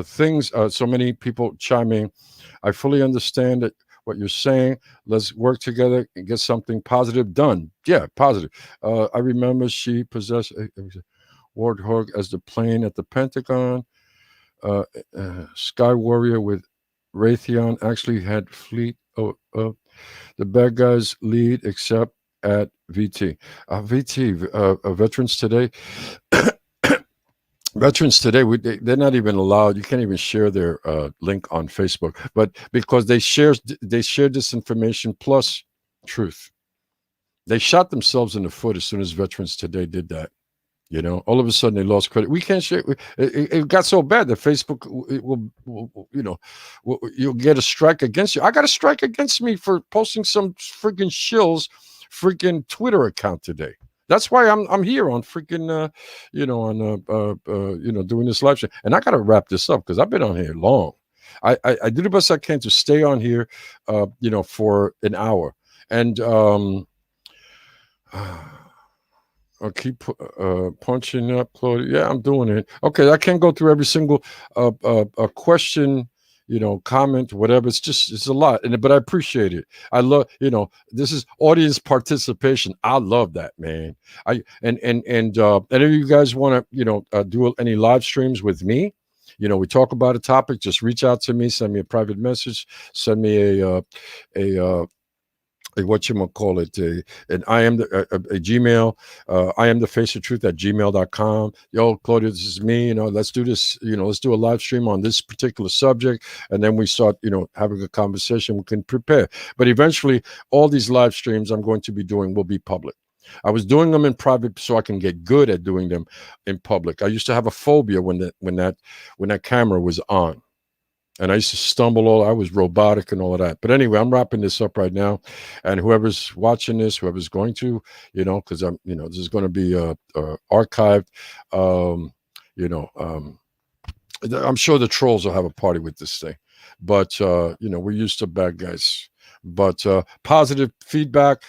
things, so many people chiming. I fully understand what you're saying. Let's work together and get something positive done. Yeah, positive. I remember she possessed a Warthog as the plane at the Pentagon. Sky Warrior with Raytheon actually had fleet. The bad guys lead except at VT. Veterans Today. Veterans Today, they're not even allowed. You can't even share their link on Facebook, but because they share this information plus truth. They shot themselves in the foot as soon as Veterans Today did that. All of a sudden they lost credit. We can't share. It got so bad that Facebook you'll get a strike against you. I got a strike against me for posting some freaking shill's freaking Twitter account today. That's why I'm here on freaking doing this live show. And I got to wrap this up because I've been on here long. I do the best I can to stay on here, for an hour and. I'll keep punching up, Claudia. Yeah, I'm doing it. Okay, I can't go through every single question, comment, whatever. It's a lot, but I appreciate it. I love, this is audience participation. I love that, man. And any of you guys want to, do any live streams with me? We talk about a topic. Just reach out to me. Send me a private message. Send me a and I am a Gmail. I am the face of truth at gmail.com. Yo, Claudia, this is me. Let's do this. Let's do a live stream on this particular subject. And then we start, having a conversation. We can prepare. But eventually, all these live streams I'm going to be doing will be public. I was doing them in private so I can get good at doing them in public. I used to have a phobia when that camera was on. And I used to stumble I was robotic and all of that. But anyway, I'm wrapping this up right now. And whoever's watching this, whoever's going to, because this is going to be archived. I'm sure the trolls will have a party with this thing. But, we're used to bad guys. But positive feedback,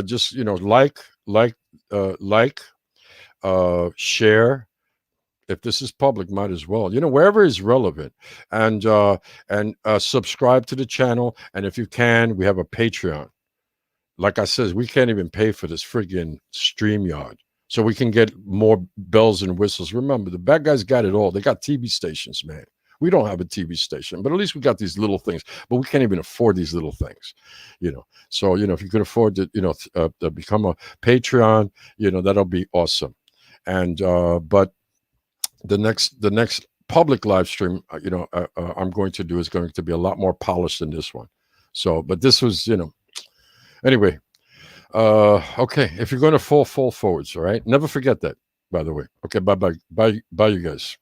just, share. If this is public, might as well, wherever is relevant, and subscribe to the channel. And if you can, we have a Patreon. Like I said, we can't even pay for this friggin' StreamYard, so we can get more bells and whistles. Remember, the bad guys got it all. They got TV stations, man. We don't have a TV station, but at least we got these little things. But we can't even afford these little things, So if you could afford to, to become a Patreon, that'll be awesome. And but. The next public live stream, I'm going to do is going to be a lot more polished than this one. So, but this was, anyway. Okay. If you're going to fall forwards, all right. Never forget that. By the way. Okay. Bye, you guys.